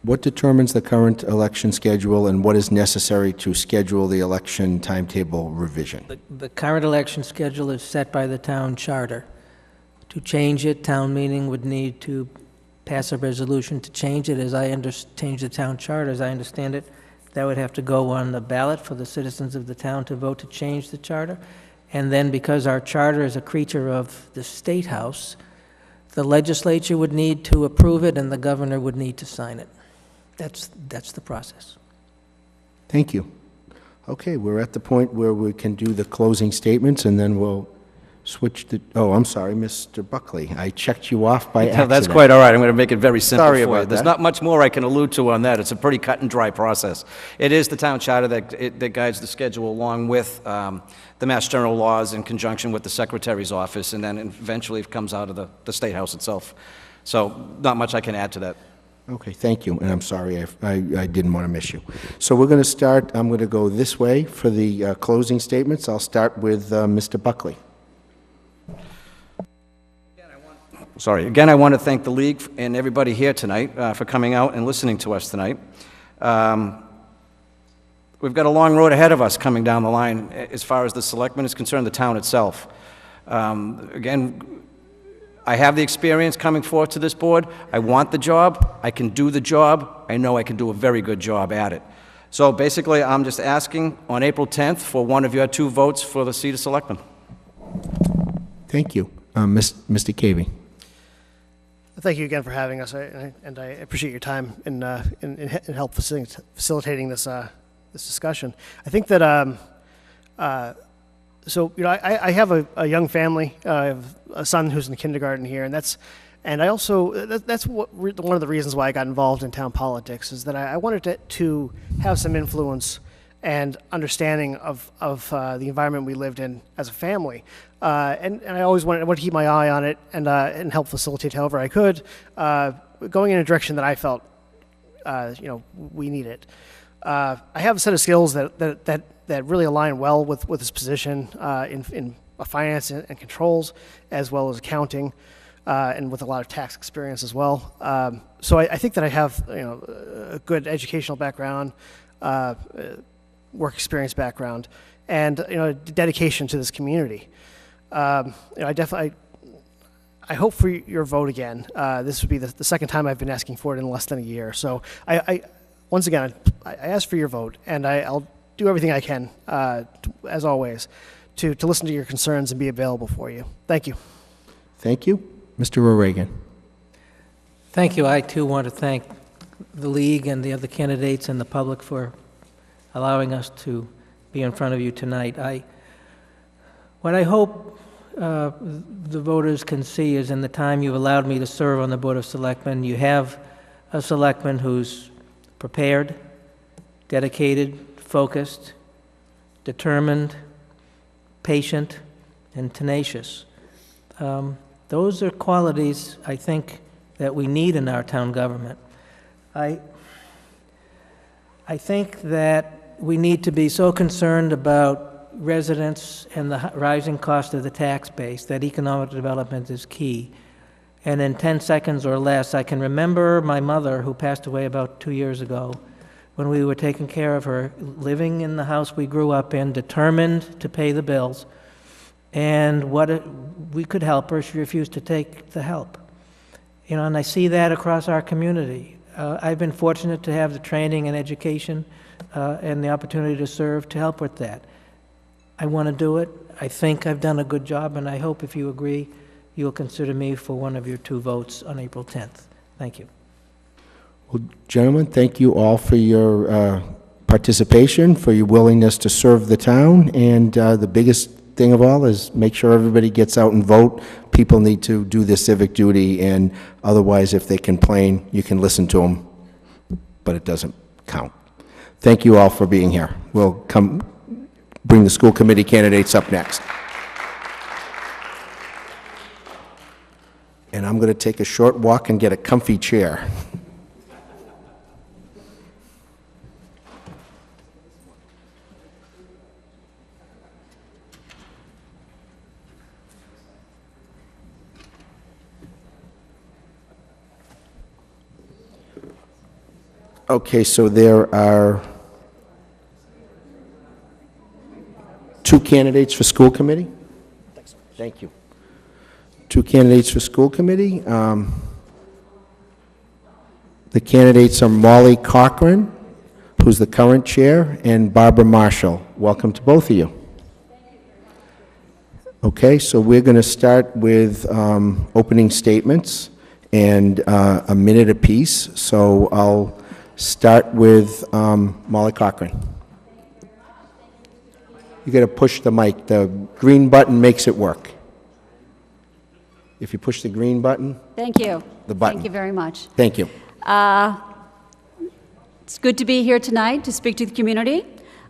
What determines the current election schedule, and what is necessary to schedule the election timetable revision? The current election schedule is set by the town charter. To change it, town meeting would need to pass a resolution to change it. Change the town charter, as I understand it, that would have to go on the ballot for the citizens of the town to vote to change the charter. And then, because our charter is a creature of the State House, the legislature would need to approve it and the governor would need to sign it. That's the process. Thank you. Okay, we're at the point where we can do the closing statements, and then we'll switch to, oh, I'm sorry, Mr. Buckley. I checked you off by accident. That's quite all right. I'm going to make it very simple Sorry for you. about There's that. not much more I can allude to on that. It's a pretty cut and dry process. It is the town charter that guides the schedule, along with the Mass General laws in conjunction with the Secretary's office, and then eventually it comes out of the State House itself. So not much I can add to that. Okay, thank you, and I'm sorry, I didn't want to miss you. So we're going to start, I'm going to go this way for the closing statements. I'll start with Mr. Buckley. Again, I want to thank the League and everybody here tonight for coming out and listening to us tonight. We've got a long road ahead of us coming down the line as far as the Selectmen is concerned, the town itself. Again, I have the experience coming forward to this board. I want the job. I can do the job. I know I can do a very good job at it. So basically, I'm just asking on April 10th for one of your 2 votes for the seat of Selectman. Thank you. Mr. Cavey. Thank you again for having us, and I appreciate your time in help facilitating this discussion. I think that so, you know, I have a young family. I have a son who's in kindergarten here, and I also that's one of the reasons why I got involved in town politics, is that I wanted to have some influence and understanding of the environment we lived in as a family, and I always wanted to keep my eye on it and help facilitate however I could. going in a direction that I felt, we needed. I have a set of skills that really align well with this position in finance and controls, as well as accounting, and with a lot of tax experience as well. So I think that I have a good educational background, work experience background, and dedication to this community. I hope for your vote again. This would be the second time I've been asking for it in less than a year. So once again, I ask for your vote, and I'll do everything I can, as always, to listen to your concerns and be available for you. Thank you. Thank you. Mr. O'Regan. Thank you. I, too, want to thank the League and the other candidates and the public for allowing us to be in front of you tonight. What I hope the voters can see is in the time you've allowed me to serve on the Board of Selectmen, you have a selectman who's prepared, dedicated, focused, determined, patient, and tenacious. Those are qualities, I think, that we need in our town government. I think that we need to be so concerned about residents and the rising cost of the tax base that economic development is key. And in 10 seconds or less, I can remember my mother, who passed away about 2 years ago, when we were taking care of her, living in the house we grew up in, determined to pay the bills. And we could help her, she refused to take the help. And I see that across our community. I've been fortunate to have the training and education and the opportunity to serve to help with that. I want to do it. I think I've done a good job, and I hope, if you agree, you'll consider me for one of your 2 votes on April 10th. Thank you. Well, gentlemen, thank you all for your participation, for your willingness to serve the town, and the biggest thing of all is make sure everybody gets out and vote. People need to do their civic duty, and otherwise, if they complain, you can listen to them, but it doesn't count. Thank you all for being here. We'll bring the school committee candidates up next. And I'm going to take a short walk and get a comfy chair. Okay, so there are 2 candidates for school committee? Thank you. 2 candidates for school committee. The candidates are Molly Cochran, who's the current chair, and Barbara Marshall. Welcome to both of you. Okay, so we're going to start with opening statements and a minute apiece. So I'll start with Molly Cochran. You got to push the mic. The green button makes it work. If you push the green button. Thank you. The button. Thank you very much. Thank you. It's good to be here tonight to speak to the community.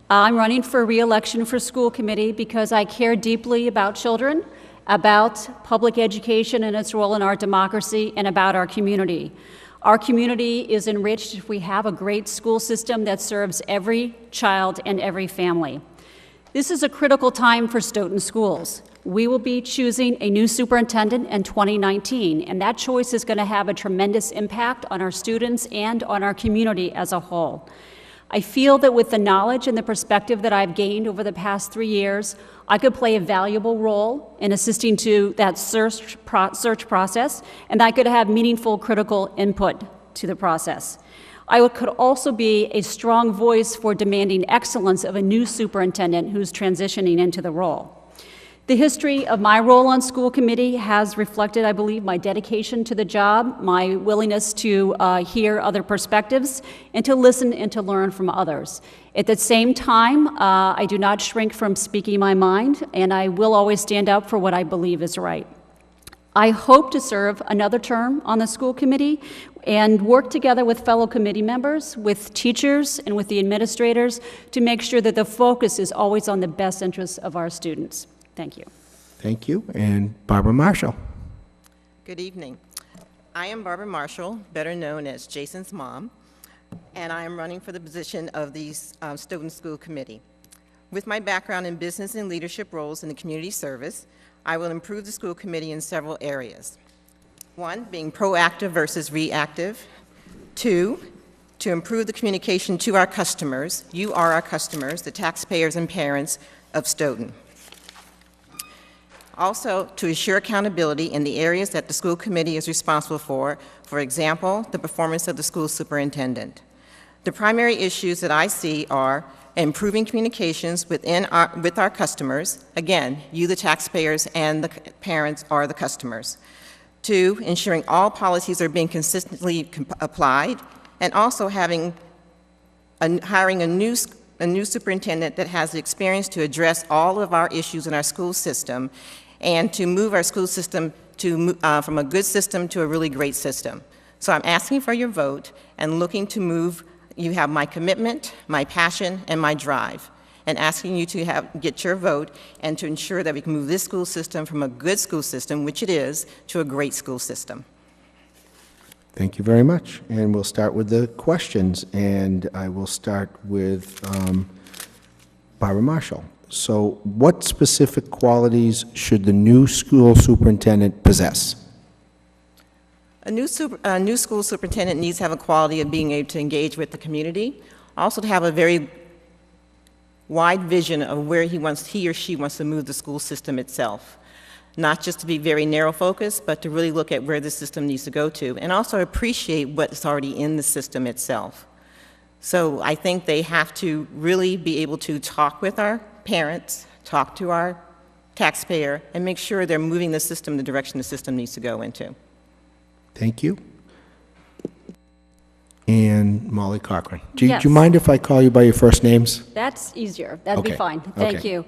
I'm running for re-election for school committee because I care deeply about children, about public education and its role in our democracy, and about our community. Our community is enriched if we have a great school system that serves every child and every family. This is a critical time for Stoughton schools. We will be choosing a new superintendent in 2019, and that choice is going to have a tremendous impact on our students and on our community as a whole. I feel that with the knowledge and the perspective that I've gained over the past 3 years, I could play a valuable role in assisting to that search process, and I could have meaningful critical input to the process. I could also be a strong voice for demanding excellence of a new superintendent who's transitioning into the role. The history of my role on school committee has reflected, I believe, my dedication to the job, my willingness to hear other perspectives, and to listen and to learn from others. At the same time, I do not shrink from speaking my mind, and I will always stand up for what I believe is right. I hope to serve another term on the school committee and work together with fellow committee members, with teachers, and with the administrators to make sure that the focus is always on the best interests of our students. Thank you. Thank you. And Barbara Marshall. Good evening. I am Barbara Marshall, better known as Jason's mom, and I am running for the position of the Stoughton School Committee. With my background in business and leadership roles in the community service, I will improve the school committee in several areas. 1, being proactive versus reactive. 2, to improve the communication to our customers. You are our customers, the taxpayers and parents of Stoughton. Also, to assure accountability in the areas that the school committee is responsible for example, the performance of the school superintendent. The primary issues that I see are improving communications with our customers. Again, you, the taxpayers, and the parents are the customers. 2, ensuring all policies are being consistently applied, and also hiring a new superintendent that has the experience to address all of our issues in our school system and to move our school system from a good system to a really great system. So I'm asking for your vote and looking to move. You have my commitment, my passion, and my drive, and asking you to get your vote and to ensure that we can move this school system from a good school system, which it is, to a great school system. Thank you very much. And we'll start with the questions, and I will start with Barbara Marshall. So what specific qualities should the new school superintendent possess? A new school superintendent needs to have a quality of being able to engage with the community, also to have a very wide vision of where he or she wants to move the school system itself. Not just to be very narrow focused, but to really look at where the system needs to go to, and also appreciate what's already in the system itself. So I think they have to really be able to talk with our parents, talk to our taxpayer, and make sure they're moving the system the direction the system needs to go into. Thank you. And Molly Cochran. Do Yes. you mind if I call you by your first names? That's easier. That'd be Okay. fine. Thank Okay. you.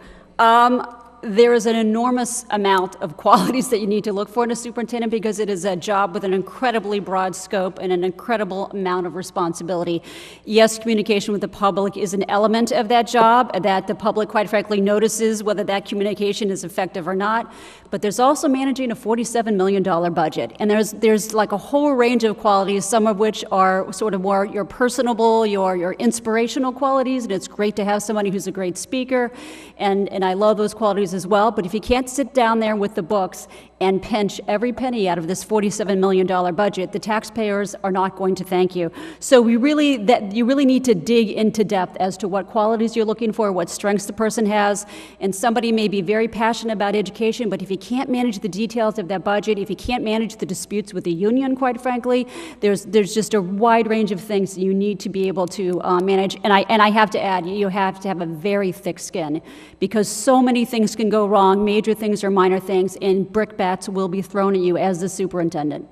There is an enormous amount of qualities that you need to look for in a superintendent because it is a job with an incredibly broad scope and an incredible amount of responsibility. Yes, communication with the public is an element of that job that the public, quite frankly, notices whether that communication is effective or not. But there's also managing a $47 million budget. And there's like a whole range of qualities, some of which are sort of more your personable, your inspirational qualities. And it's great to have somebody who's a great speaker. And I love those qualities as well. But if you can't sit down there with the books and pinch every penny out of this $47 million budget, the taxpayers are not going to thank you. So you really need to dig into depth as to what qualities you're looking for, what strengths the person has. And somebody may be very passionate about education, but if you can't manage the details of that budget, if you can't manage the disputes with the union, quite frankly, there's just a wide range of things that you need to be able to manage. And I have to add, you have to have a very thick skin because so many things can go wrong, major things or minor things, and brickbats will be thrown at you as the superintendent.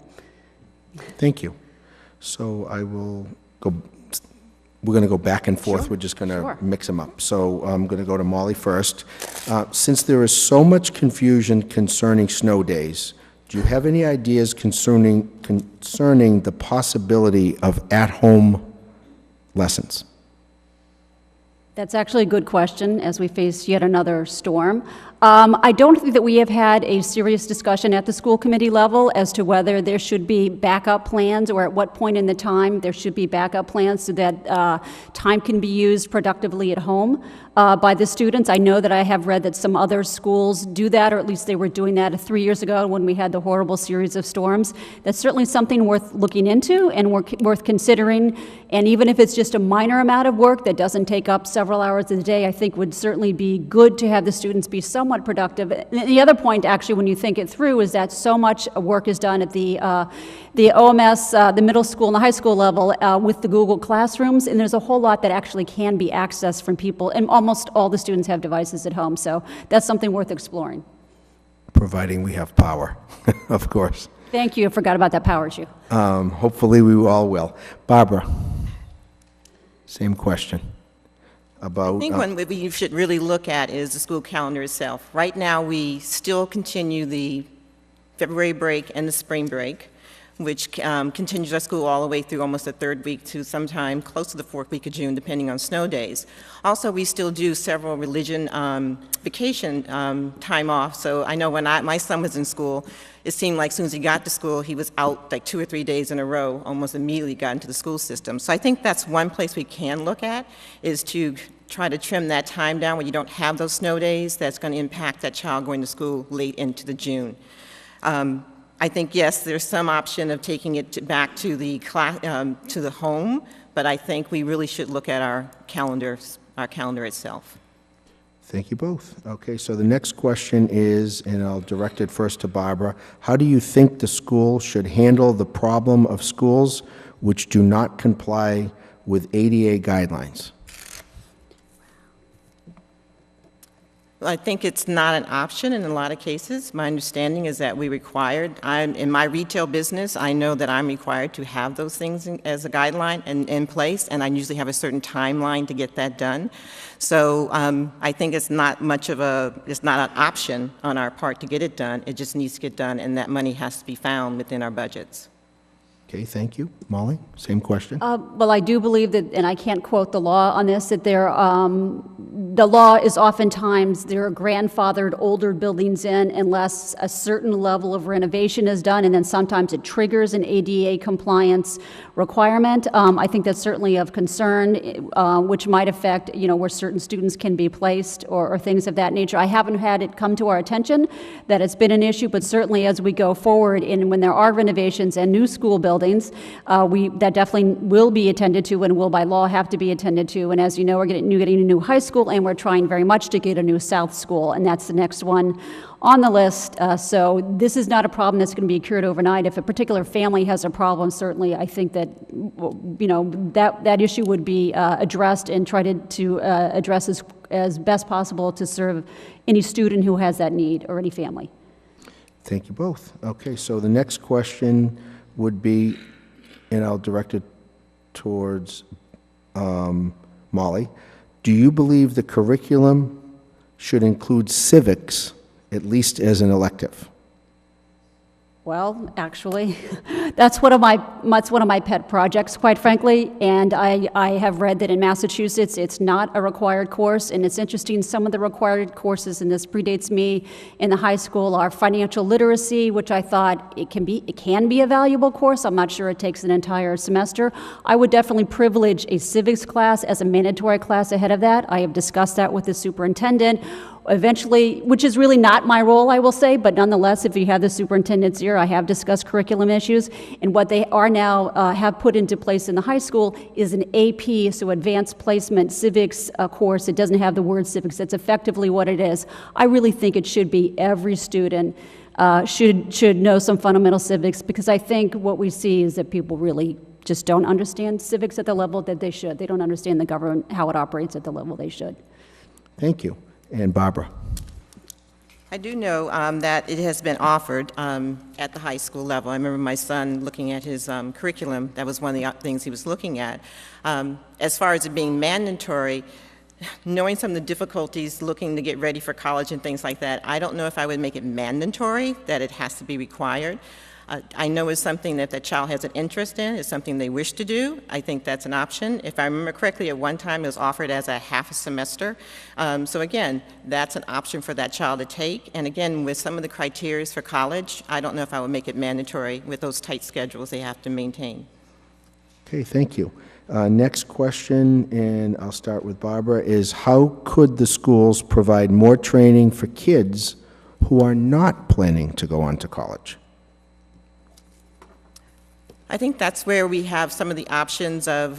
Thank you. So we're going to go back and forth. Sure. We're just going to Sure. mix them up. So I'm going to go to Molly first. Since there is so much confusion concerning snow days, do you have any ideas concerning the possibility of at-home lessons? That's actually a good question as we face yet another storm. I don't think that we have had a serious discussion at the school committee level as to whether there should be backup plans or at what point in the time there should be backup plans so that time can be used productively at home by the students. I know that I have read that some other schools do that, or at least they were doing that 3 years ago when we had the horrible series of storms. That's certainly something worth looking into and worth considering. And even if it's just a minor amount of work that doesn't take up several hours a day, I think would certainly be good to have the students be somewhat productive. And the other point, actually, when you think it through, is that so much work is done at the OMS, the middle school and the high school level with the Google Classrooms, and there's a whole lot that actually can be accessed from people, and almost all the students have devices at home, so that's something worth exploring. Providing we have power, of course. Thank you. I forgot about that power issue. Hopefully we all will. Barbara, same question. About, I think one we should really look at is the school calendar itself. Right now, we still continue the February break and the spring break. which continues our school all the way through almost the third week to sometime close to the fourth week of June, depending on snow days. Also, we still do several religion vacation time off. So I know when my son was in school, it seemed like as soon as he got to school, he was out like 2 or 3 days in a row, almost immediately got into the school system. So I think that's one place we can look at, is to try to trim that time down when you don't have those snow days. That's going to impact that child going to school late into the June. I think, yes, there's some option of taking it back to the home, but I think we really should look at our calendar itself. Thank you both. Okay, so the next question is, and I'll direct it first to Barbara, how do you think the school should handle the problem of schools which do not comply with ADA guidelines? I think it's not an option in a lot of cases. My understanding is that in my retail business, I know that I'm required to have those things as a guideline in place, and I usually have a certain timeline to get that done. So I think it's not an option on our part to get it done. It just needs to get done, and that money has to be found within our budgets. Okay, thank you. Molly, same question. Well, I do believe that, and I can't quote the law on this, that the law is oftentimes there are grandfathered older buildings in unless a certain level of renovation is done, and then sometimes it triggers an ADA compliance requirement. I think that's certainly of concern, which might affect, where certain students can be placed or things of that nature. I haven't had it come to our attention that it's been an issue, but certainly as we go forward and when there are renovations and new school buildings, that definitely will be attended to and will by law have to be attended to. And as you know, we're getting a new high school, and we're trying very much to get a new South School, and that's the next one on the list. So this is not a problem that's going to be cured overnight. If a particular family has a problem, certainly I think that that issue would be addressed and tried to address as best possible to serve any student who has that need or any family. Thank you both. Okay, so the next question would be, and I'll direct it towards Molly. Do you believe the curriculum should include civics, at least as an elective? Well, actually, that's one of my pet projects, quite frankly, and I have read that in Massachusetts it's not a required course, and it's interesting, some of the required courses, and this predates me, in the high school are financial literacy, which I thought it can be a valuable course. I'm not sure it takes an entire semester. I would definitely privilege a civics class as a mandatory class ahead of that. I have discussed that with the superintendent. Eventually, which is really not my role, I will say, but nonetheless, if you have the superintendent's ear, I have discussed curriculum issues, and what they are now have put into place in the high school is an AP, so Advanced Placement Civics course. It doesn't have the word civics. That's effectively what it is. I really think it should be every student should know some fundamental civics, because I think what we see is that people really just don't understand civics at the level that they should. They don't understand the government, how it operates at the level they should. Thank you. And Barbara. I do know that it has been offered at the high school level. I remember my son looking at his curriculum. That was one of the things he was looking at. As far as it being mandatory, knowing some of the difficulties looking to get ready for college and things like that, I don't know if I would make it mandatory, that it has to be required. I know it's something that the child has an interest in, it's something they wish to do. I think that's an option. If I remember correctly, at one time it was offered as a half a semester. So again, that's an option for that child to take. And again, with some of the criteria for college, I don't know if I would make it mandatory with those tight schedules they have to maintain. Okay, thank you. Next question, and I'll start with Barbara, is how could the schools provide more training for kids who are not planning to go on to college? I think that's where we have some of the options of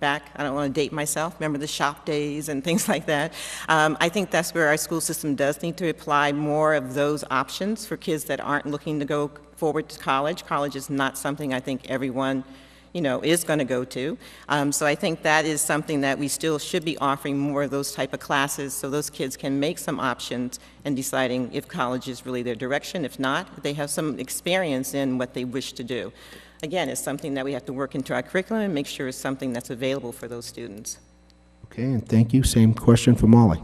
back, I don't want to date myself, remember the shop days and things like that. I think that's where our school system does need to apply more of those options for kids that aren't looking to go forward to college. College is not something I think everyone is going to go to. So I think that is something that we still should be offering more of those type of classes so those kids can make some options in deciding if college is really their direction. If not, they have some experience in what they wish to do. Again, it's something that we have to work into our curriculum and make sure it's something that's available for those students. Okay, and thank you. Same question for Molly.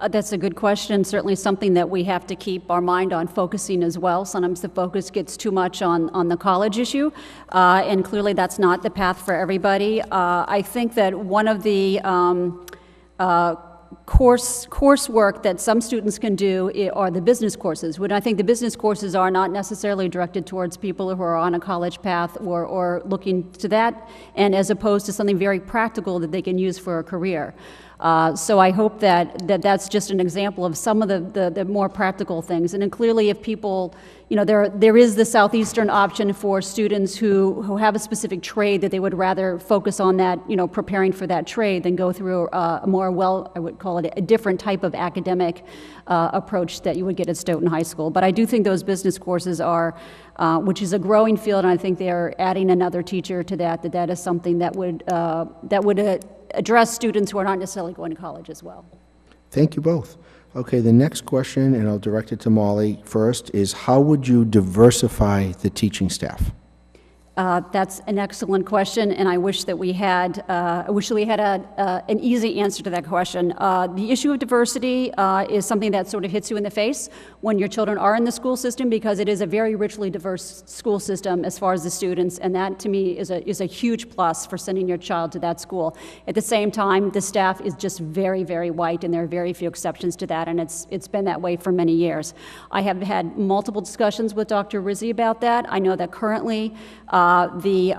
That's a good question. Certainly something that we have to keep our mind on focusing as well. Sometimes the focus gets too much on the college issue, and clearly that's not the path for everybody. I think that one of the coursework that some students can do are the business courses. When I think the business courses are not necessarily directed towards people who are on a college path or looking to that, and as opposed to something very practical that they can use for a career. So I hope that's just an example of some of the more practical things. And then clearly if people, you know, there is the Southeastern option for students who have a specific trade that they would rather focus on that, you know, preparing for that trade than go through a more, I would call it a different type of academic approach that you would get at Stoughton High School. But I do think those business courses are, which is a growing field, and I think they are adding another teacher to that is something that would address students who are not necessarily going to college as well. Thank you both. Okay, the next question, and I'll direct it to Molly first, is how would you diversify the teaching staff? That's an excellent question, and I wish that we had an easy answer to that question. The issue of diversity is something that sort of hits you in the face when your children are in the school system, because it is a very richly diverse school system as far as the students, and that to me is a huge plus for sending your child to that school. At the same time, the staff is just very, very white, and there are very few exceptions to that, and it's been that way for many years. I have had multiple discussions with Dr. Rizzi about that. I know that currently the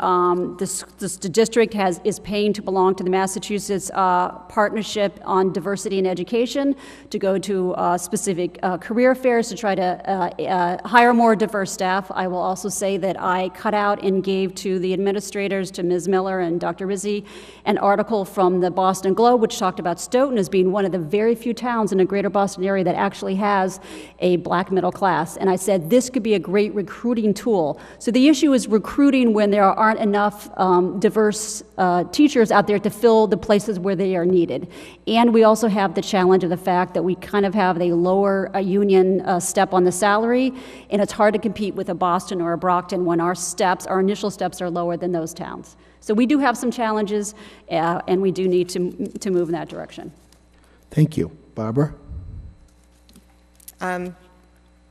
district is paying to belong to the Massachusetts Partnership on Diversity in Education to go to specific career fairs to try to hire more diverse staff. I will also say that I cut out and gave to the administrators, to Ms. Miller and Dr. Rizzi, an article from the Boston Globe which talked about Stoughton as being one of the very few towns in the greater Boston area that actually has a black middle class. And I said this could be a great recruiting tool. So the issue is recruiting when there aren't enough diverse teachers out there to fill the places where they are needed. And we also have the challenge of the fact that we kind of have a lower union step on the salary, and it's hard to compete with a Boston or a Brockton when our initial steps are lower than those towns. So we do have some challenges, and we do need to move in that direction. Thank you. Barbara?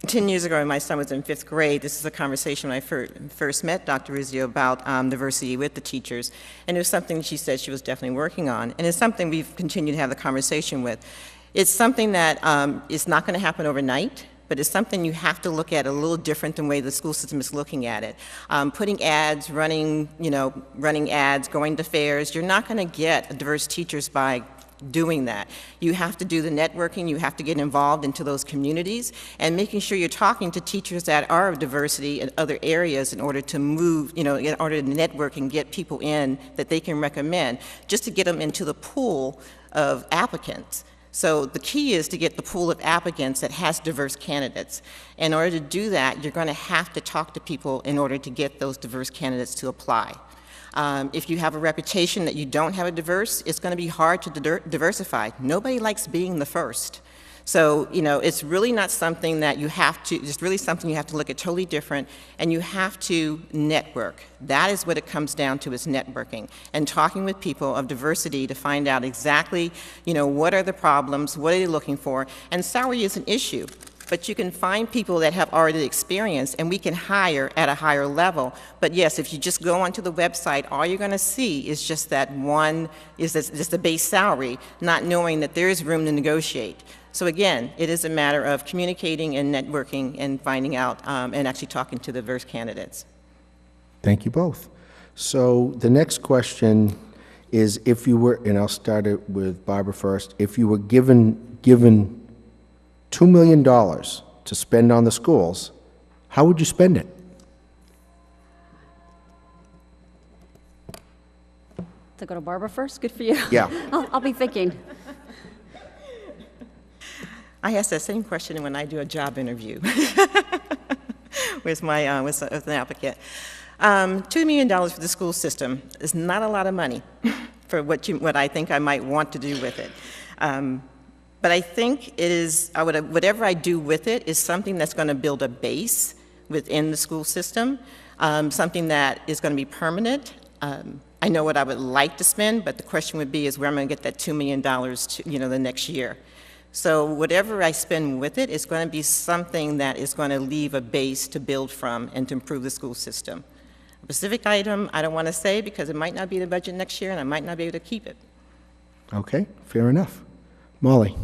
10 years ago, when my son was in 5th grade, this is a conversation when I first met Dr. Rizzi about diversity with the teachers, and it was something she said she was definitely working on, and it's something we've continued to have the conversation with. It's something that is not going to happen overnight, but it's something you have to look at a little different than the way the school system is looking at it. Putting ads, running ads, going to fairs, you're not going to get diverse teachers by doing that. You have to do the networking, you have to get involved into those communities, and making sure you're talking to teachers that are of diversity in other areas in order to move, in order to network and get people in that they can recommend, just to get them into the pool of applicants. So the key is to get the pool of applicants that has diverse candidates. In order to do that, you're going to have to talk to people in order to get those diverse candidates to apply. If you have a reputation that you don't have a diverse, it's going to be hard to diversify. Nobody likes being the first. So, it's really not something that you have to, it's really something you have to look at totally different, and you have to network. That is what it comes down to, is networking and talking with people of diversity to find out exactly, what are the problems, what are they looking for, and salary is an issue. But you can find people that have already experience, and we can hire at a higher level. But yes, if you just go onto the website, all you're going to see is just that just the base salary, not knowing that there is room to negotiate. So again, it is a matter of communicating and networking and finding out and actually talking to the diverse candidates. Thank you both. So the next question is, if you were, and I'll start it with Barbara first, if you were given $2 million to spend on the schools, how would you spend it? To go to Barbara first? Good for you. Yeah. I'll be thinking. I ask that same question when I do a job interview with an applicant. $2 million for the school system is not a lot of money for what I think I might want to do with it. But I think it is, whatever I do with it is something that's going to build a base within the school system, something that is going to be permanent. I know what I would like to spend, but the question would be is where I'm going to get that $2 million to, the next year. So whatever I spend with it is going to be something that is going to leave a base to build from and to improve the school system. A specific item I don't want to say because it might not be the budget next year and I might not be able to keep it. Okay, fair enough. Molly?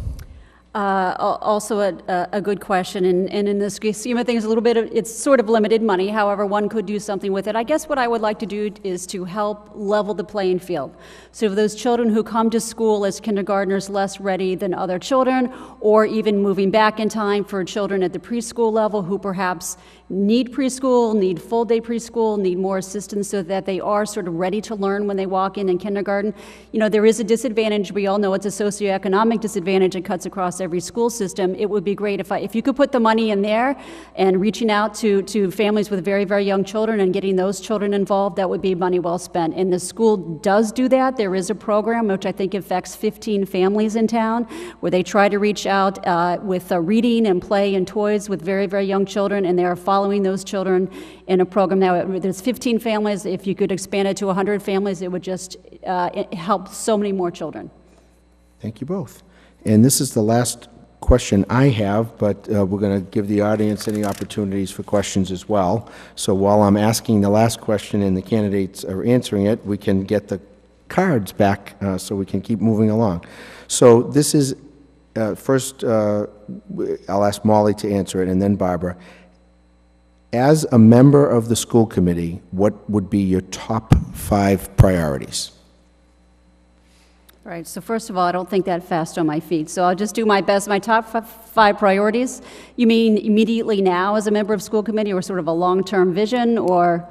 Also a good question, and in this scheme of things, it's sort of limited money. However, one could do something with it. I guess what I would like to do is to help level the playing field. So for those children who come to school as kindergartners less ready than other children, or even moving back in time for children at the preschool level who perhaps need preschool, need full-day preschool, need more assistance so that they are sort of ready to learn when they walk in kindergarten. You know, there is a disadvantage. We all know it's a socioeconomic disadvantage. It cuts across every school system. It would be great if you could put the money in there and reaching out to families with very, very young children and getting those children involved, that would be money well spent. And the school does do that. There is a program which I think affects 15 families in town where they try to reach out with reading and play and toys with very, very young children, and they are following those children in a program. Now, there's 15 families. If you could expand it to 100 families, it would just help so many more children. Thank you both. And this is the last question I have, but we're going to give the audience any opportunities for questions as well. So while I'm asking the last question and the candidates are answering it, we can get the cards back so we can keep moving along. So this is, first, I'll ask Molly to answer it, and then Barbara. As a member of the school committee, what would be your top 5 priorities? All right, so first of all, I don't think that fast on my feet, so I'll just do my best. My top 5 priorities, you mean immediately now as a member of school committee, or sort of a long-term vision, or?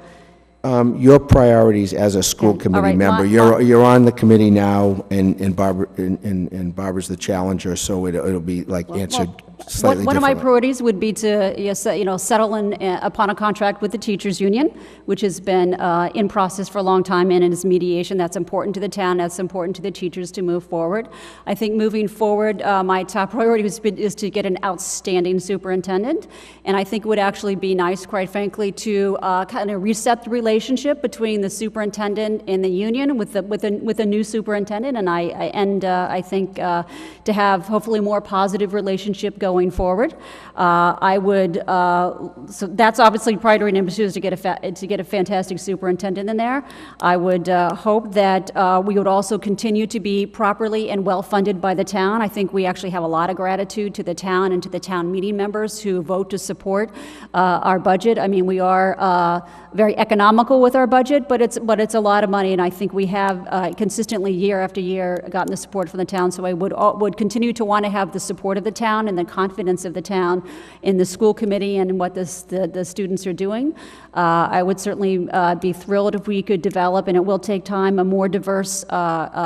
Your priorities as a school committee right, member. You're on the committee now, and Barbara's the challenger, so it'll be like answered slightly One of my differently. priorities would be to settle upon a contract with the teachers union, which has been in process for a long time, and it is mediation. That's important to the town. That's important to the teachers to move forward. I think moving forward, my top priority is to get an outstanding superintendent, and I think it would actually be nice, quite frankly, to kind of reset the relationship between the superintendent and the union with a new superintendent, and I think to have hopefully more positive relationship going forward. I would so that's obviously priority number 2 is to get a fantastic superintendent in there. I would hope that we would also continue to be properly and well funded by the town. I think we actually have a lot of gratitude to the town and to the town meeting members who vote to support our budget. I mean, we are very economical with our budget, but it's a lot of money, and I think we have consistently year after year gotten the support from the town. So I would continue to want to have the support of the town and the confidence of the town in the school committee and in what the students are doing. I would certainly be thrilled if we could develop, and it will take time, a more diverse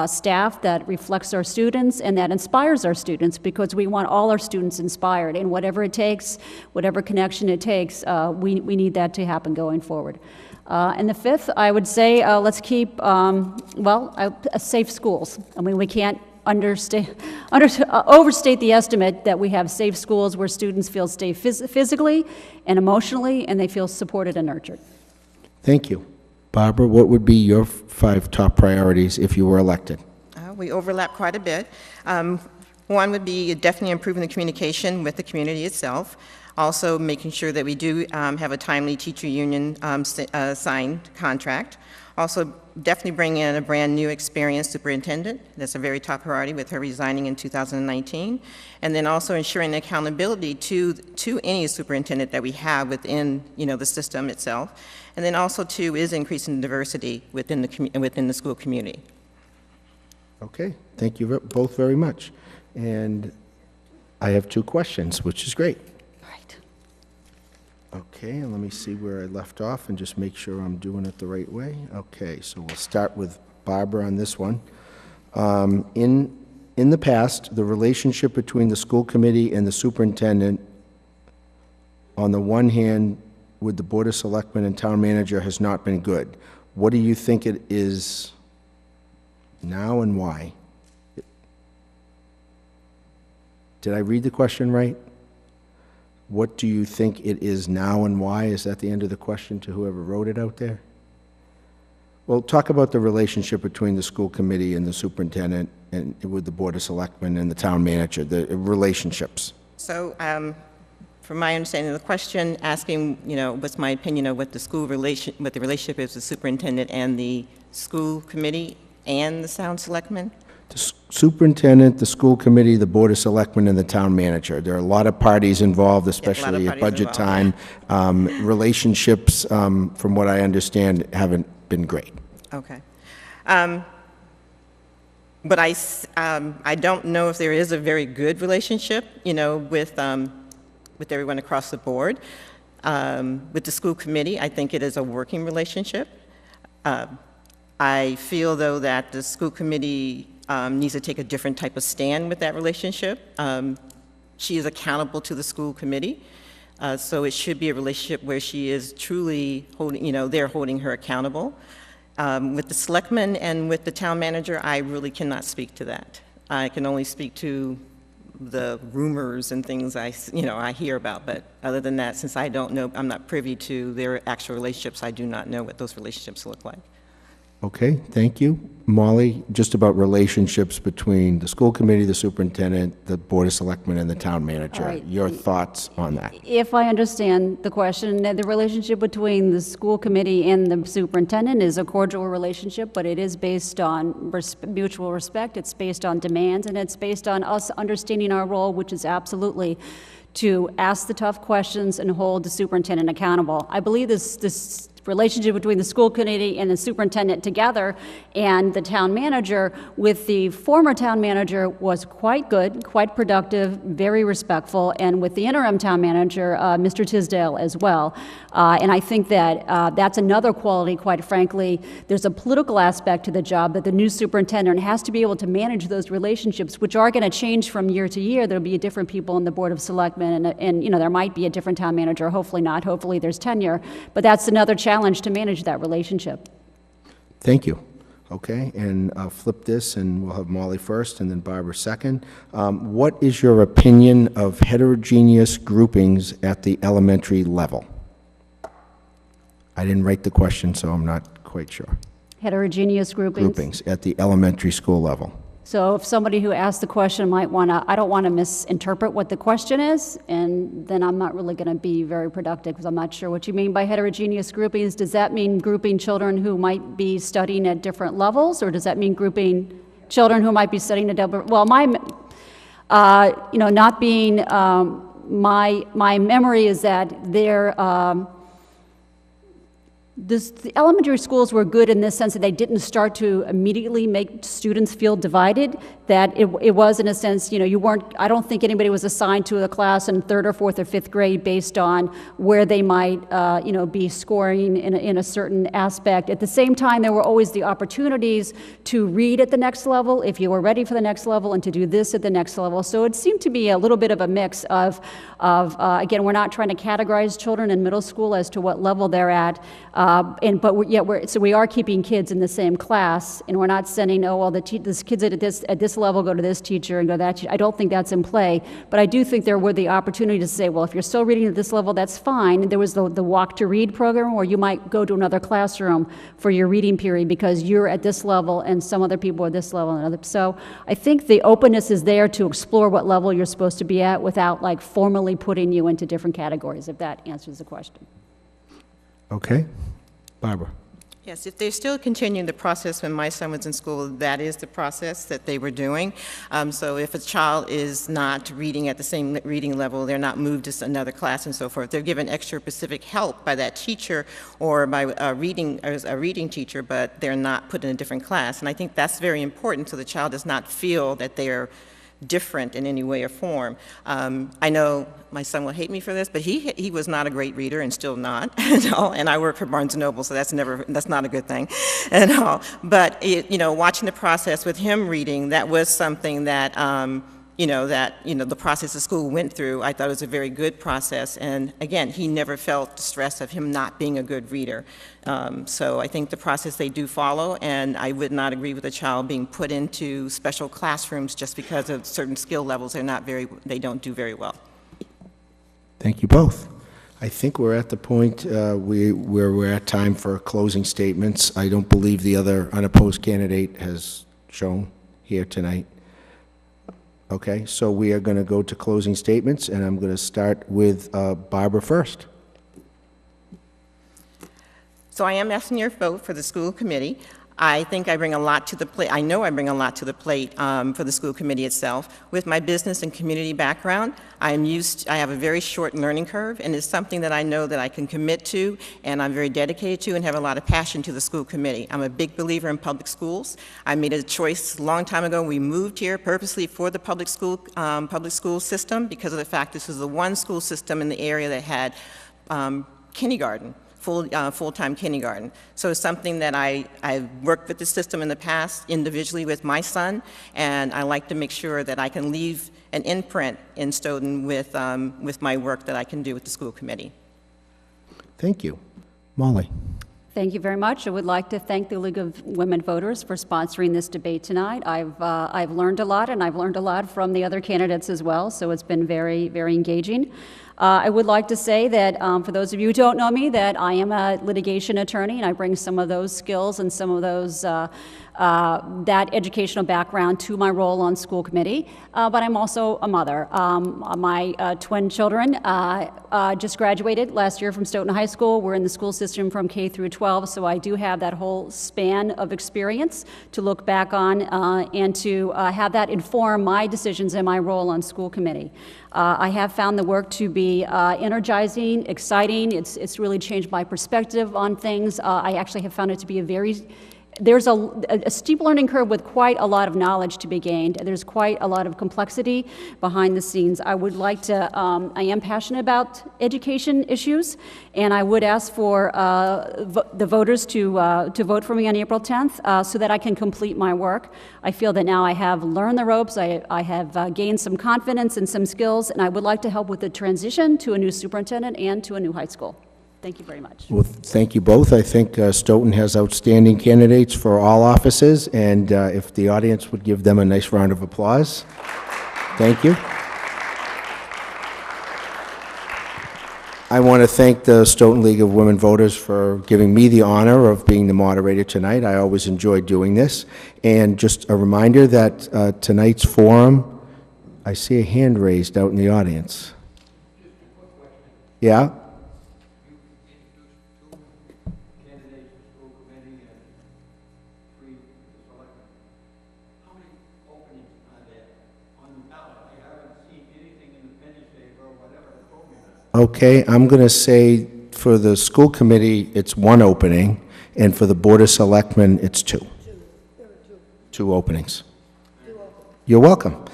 staff that reflects our students and that inspires our students, because we want all our students inspired, and whatever it takes, whatever connection it takes, we need that to happen going forward. And the 5th, I would say, let's keep, safe schools. I mean, we can't overstate the estimate that we have safe schools where students feel safe physically and emotionally, and they feel supported and nurtured. Thank you. Barbara, what would be your 5 top priorities if you were elected? We overlap quite a bit. One would be definitely improving the communication with the community itself. Also making sure that we do have a timely teacher union signed contract. Also definitely bringing in a brand new experienced superintendent. That's a very top priority with her resigning in 2019. And then also ensuring accountability to any superintendent that we have within the system itself. And then also too is increasing diversity within the school community. Okay, thank you both very much. And I have 2 questions, which is great. Okay, and let me see where I left off and just make sure I'm doing it the right way. Okay, so we'll start with Barbara on this one. In the past, the relationship between the school committee and the superintendent, on the one hand, with the Board of Selectmen and town manager, has not been good. What do you think it is now, and why? Did I read the question right? What do you think it is now, and why? Is that the end of the question to whoever wrote it out there? Well, talk about the relationship between the school committee and the superintendent and with the Board of Selectmen and the town manager, the relationships. So, from my understanding of the question, asking, what's my opinion of what the relationship is with the superintendent and the school committee and the town selectmen? The superintendent, the school committee, the Board of Selectmen, and the town manager. There are a lot of parties involved, especially at budget time. Relationships, from what I understand, haven't been great. Okay. But I don't know if there is a very good relationship, with everyone across the board. With the school committee, I think it is a working relationship. I feel, though, that the school committee needs to take a different type of stand with that relationship. She is accountable to the school committee, so it should be a relationship where she is truly holding, they're holding her accountable. With the selectmen and with the town manager, I really cannot speak to that. I can only speak to the rumors and things I hear about, but other than that, since I don't know, I'm not privy to their actual relationships, I do not know what those relationships look like. Okay, thank you. Molly, just about relationships between the school committee, the superintendent, the Board of Selectmen, and the town manager. All right. Your thoughts on that? If I understand the question, the relationship between the school committee and the superintendent is a cordial relationship, but it is based on mutual respect, it's based on demands, and it's based on us understanding our role, which is absolutely to ask the tough questions and hold the superintendent accountable. I believe this relationship between the school committee and the superintendent together and the town manager with the former town manager was quite good, quite productive, very respectful, and with the interim town manager, Mr. Tisdale, as well. And I think that that's another quality, quite frankly. There's a political aspect to the job that the new superintendent has to be able to manage those relationships, which are going to change from year to year. There'll be different people in the Board of Selectmen, and there might be a different town manager, hopefully not, hopefully there's tenure, but that's another challenge to manage that relationship. Thank you. Okay, and I'll flip this, and we'll have Molly first, and then Barbara second. What is your opinion of heterogeneous groupings at the elementary level? I didn't write the question, so I'm not quite sure. Heterogeneous groupings? Groupings at the elementary school level. So if somebody who asked the question might want to, I don't want to misinterpret what the question is, and then I'm not really going to be very productive because I'm not sure what you mean by heterogeneous groupings. Does that mean grouping children who might be studying at different levels, or does that mean grouping children who might be studying at different, well, not being, my memory is that the elementary schools were good in this sense that they didn't start to immediately make students feel divided, that it was in a sense, you weren't, I don't think anybody was assigned to a class in 3rd or 4th or 5th grade based on where they might, be scoring in a certain aspect. At the same time, there were always the opportunities to read at the next level if you were ready for the next level and to do this at the next level. So it seemed to be a little bit of a mix of again, we're not trying to categorize children in middle school as to what level they're at, so we are keeping kids in the same class, and we're not sending, this kid's at this level, go to this teacher and go to that teacher. I don't think that's in play, but I do think there were the opportunity to say, well, if you're still reading at this level, that's fine. There was the Walk to Read program where you might go to another classroom for your reading period because you're at this level and some other people are this level and other. So I think the openness is there to explore what level you're supposed to be at without like formally putting you into different categories, if that answers the question. Okay. Barbara. Yes, if they're still continuing the process when my son was in school, that is the process that they were doing. So if a child is not reading at the same reading level, they're not moved to another class and so forth. They're given extra specific help by that teacher or by a reading teacher, but they're not put in a different class. And I think that's very important so the child does not feel that they're different in any way or form. I know my son will hate me for this, but he was not a great reader and still not, and I work for Barnes & Noble, so that's not a good thing, and all. But watching the process with him reading, that was something that the process the school went through. I thought it was a very good process, and again, he never felt the stress of him not being a good reader. So I think the process they do follow, and I would not agree with a child being put into special classrooms just because of certain skill levels they don't do very well. Thank you both. I think we're at the point where we're at time for closing statements. I don't believe the other unopposed candidate has shown here tonight. Okay, so we are going to go to closing statements, and I'm going to start with Barbara first. So I am asking your vote for the school committee. I think I bring a lot to the plate. I know I bring a lot to the plate for the school committee itself. With my business and community background, I have a very short learning curve, and it's something that I know that I can commit to, and I'm very dedicated to, and have a lot of passion to the school committee. I'm a big believer in public schools. I made a choice a long time ago. We moved here purposely for the public school system because of the fact this was the one school system in the area that had kindergarten. Full-time kindergarten. So it's something that I've worked with the system in the past individually with my son, and I like to make sure that I can leave an imprint in Stoughton with my work that I can do with the school committee. Thank you. Molly. Thank you very much. I would like to thank the League of Women Voters for sponsoring this debate tonight. I've learned a lot, and I've learned a lot from the other candidates as well, so it's been very, very engaging. I would like to say that for those of you who don't know me, that I am a litigation attorney, and I bring some of those skills and some of those that educational background to my role on school committee. But I'm also a mother. My twin children just graduated last year from Stoughton High School. We're in the school system from K through 12, so I do have that whole span of experience to look back on and to have that inform my decisions and my role on school committee. I have found the work to be energizing, exciting. It's really changed my perspective on things. I actually have found it to be there's a steep learning curve with quite a lot of knowledge to be gained. There's quite a lot of complexity behind the scenes. I would like to, I am passionate about education issues, and I would ask for the voters to vote for me on April 10th so that I can complete my work. I feel that now I have learned the ropes, I have gained some confidence and some skills, and I would like to help with the transition to a new superintendent and to a new high school. Thank you very much. Well, thank you both. I think Stoughton has outstanding candidates for all offices, and if the audience would give them a nice round of applause. Thank you. I want to thank the Stoughton League of Women Voters for giving me the honor of being the moderator tonight. I always enjoy doing this. And just a reminder that tonight's forum, I see a hand raised out in the audience. Yeah? Okay, I'm going to say for the school committee, it's one opening, and for the Board of Selectmen, it's two. Two openings. You're welcome.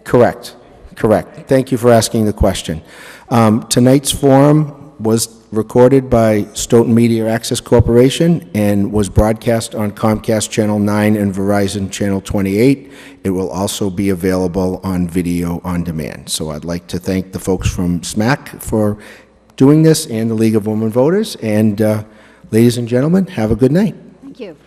Correct. Thank you for asking the question. Tonight's forum was recorded by Stoughton Media Access Corporation and was broadcast on Comcast Channel 9 and Verizon Channel 28. It will also be available on video on demand. So I'd like to thank the folks from SMAC for doing this and the League of Women Voters. And ladies and gentlemen, have a good night. Thank you.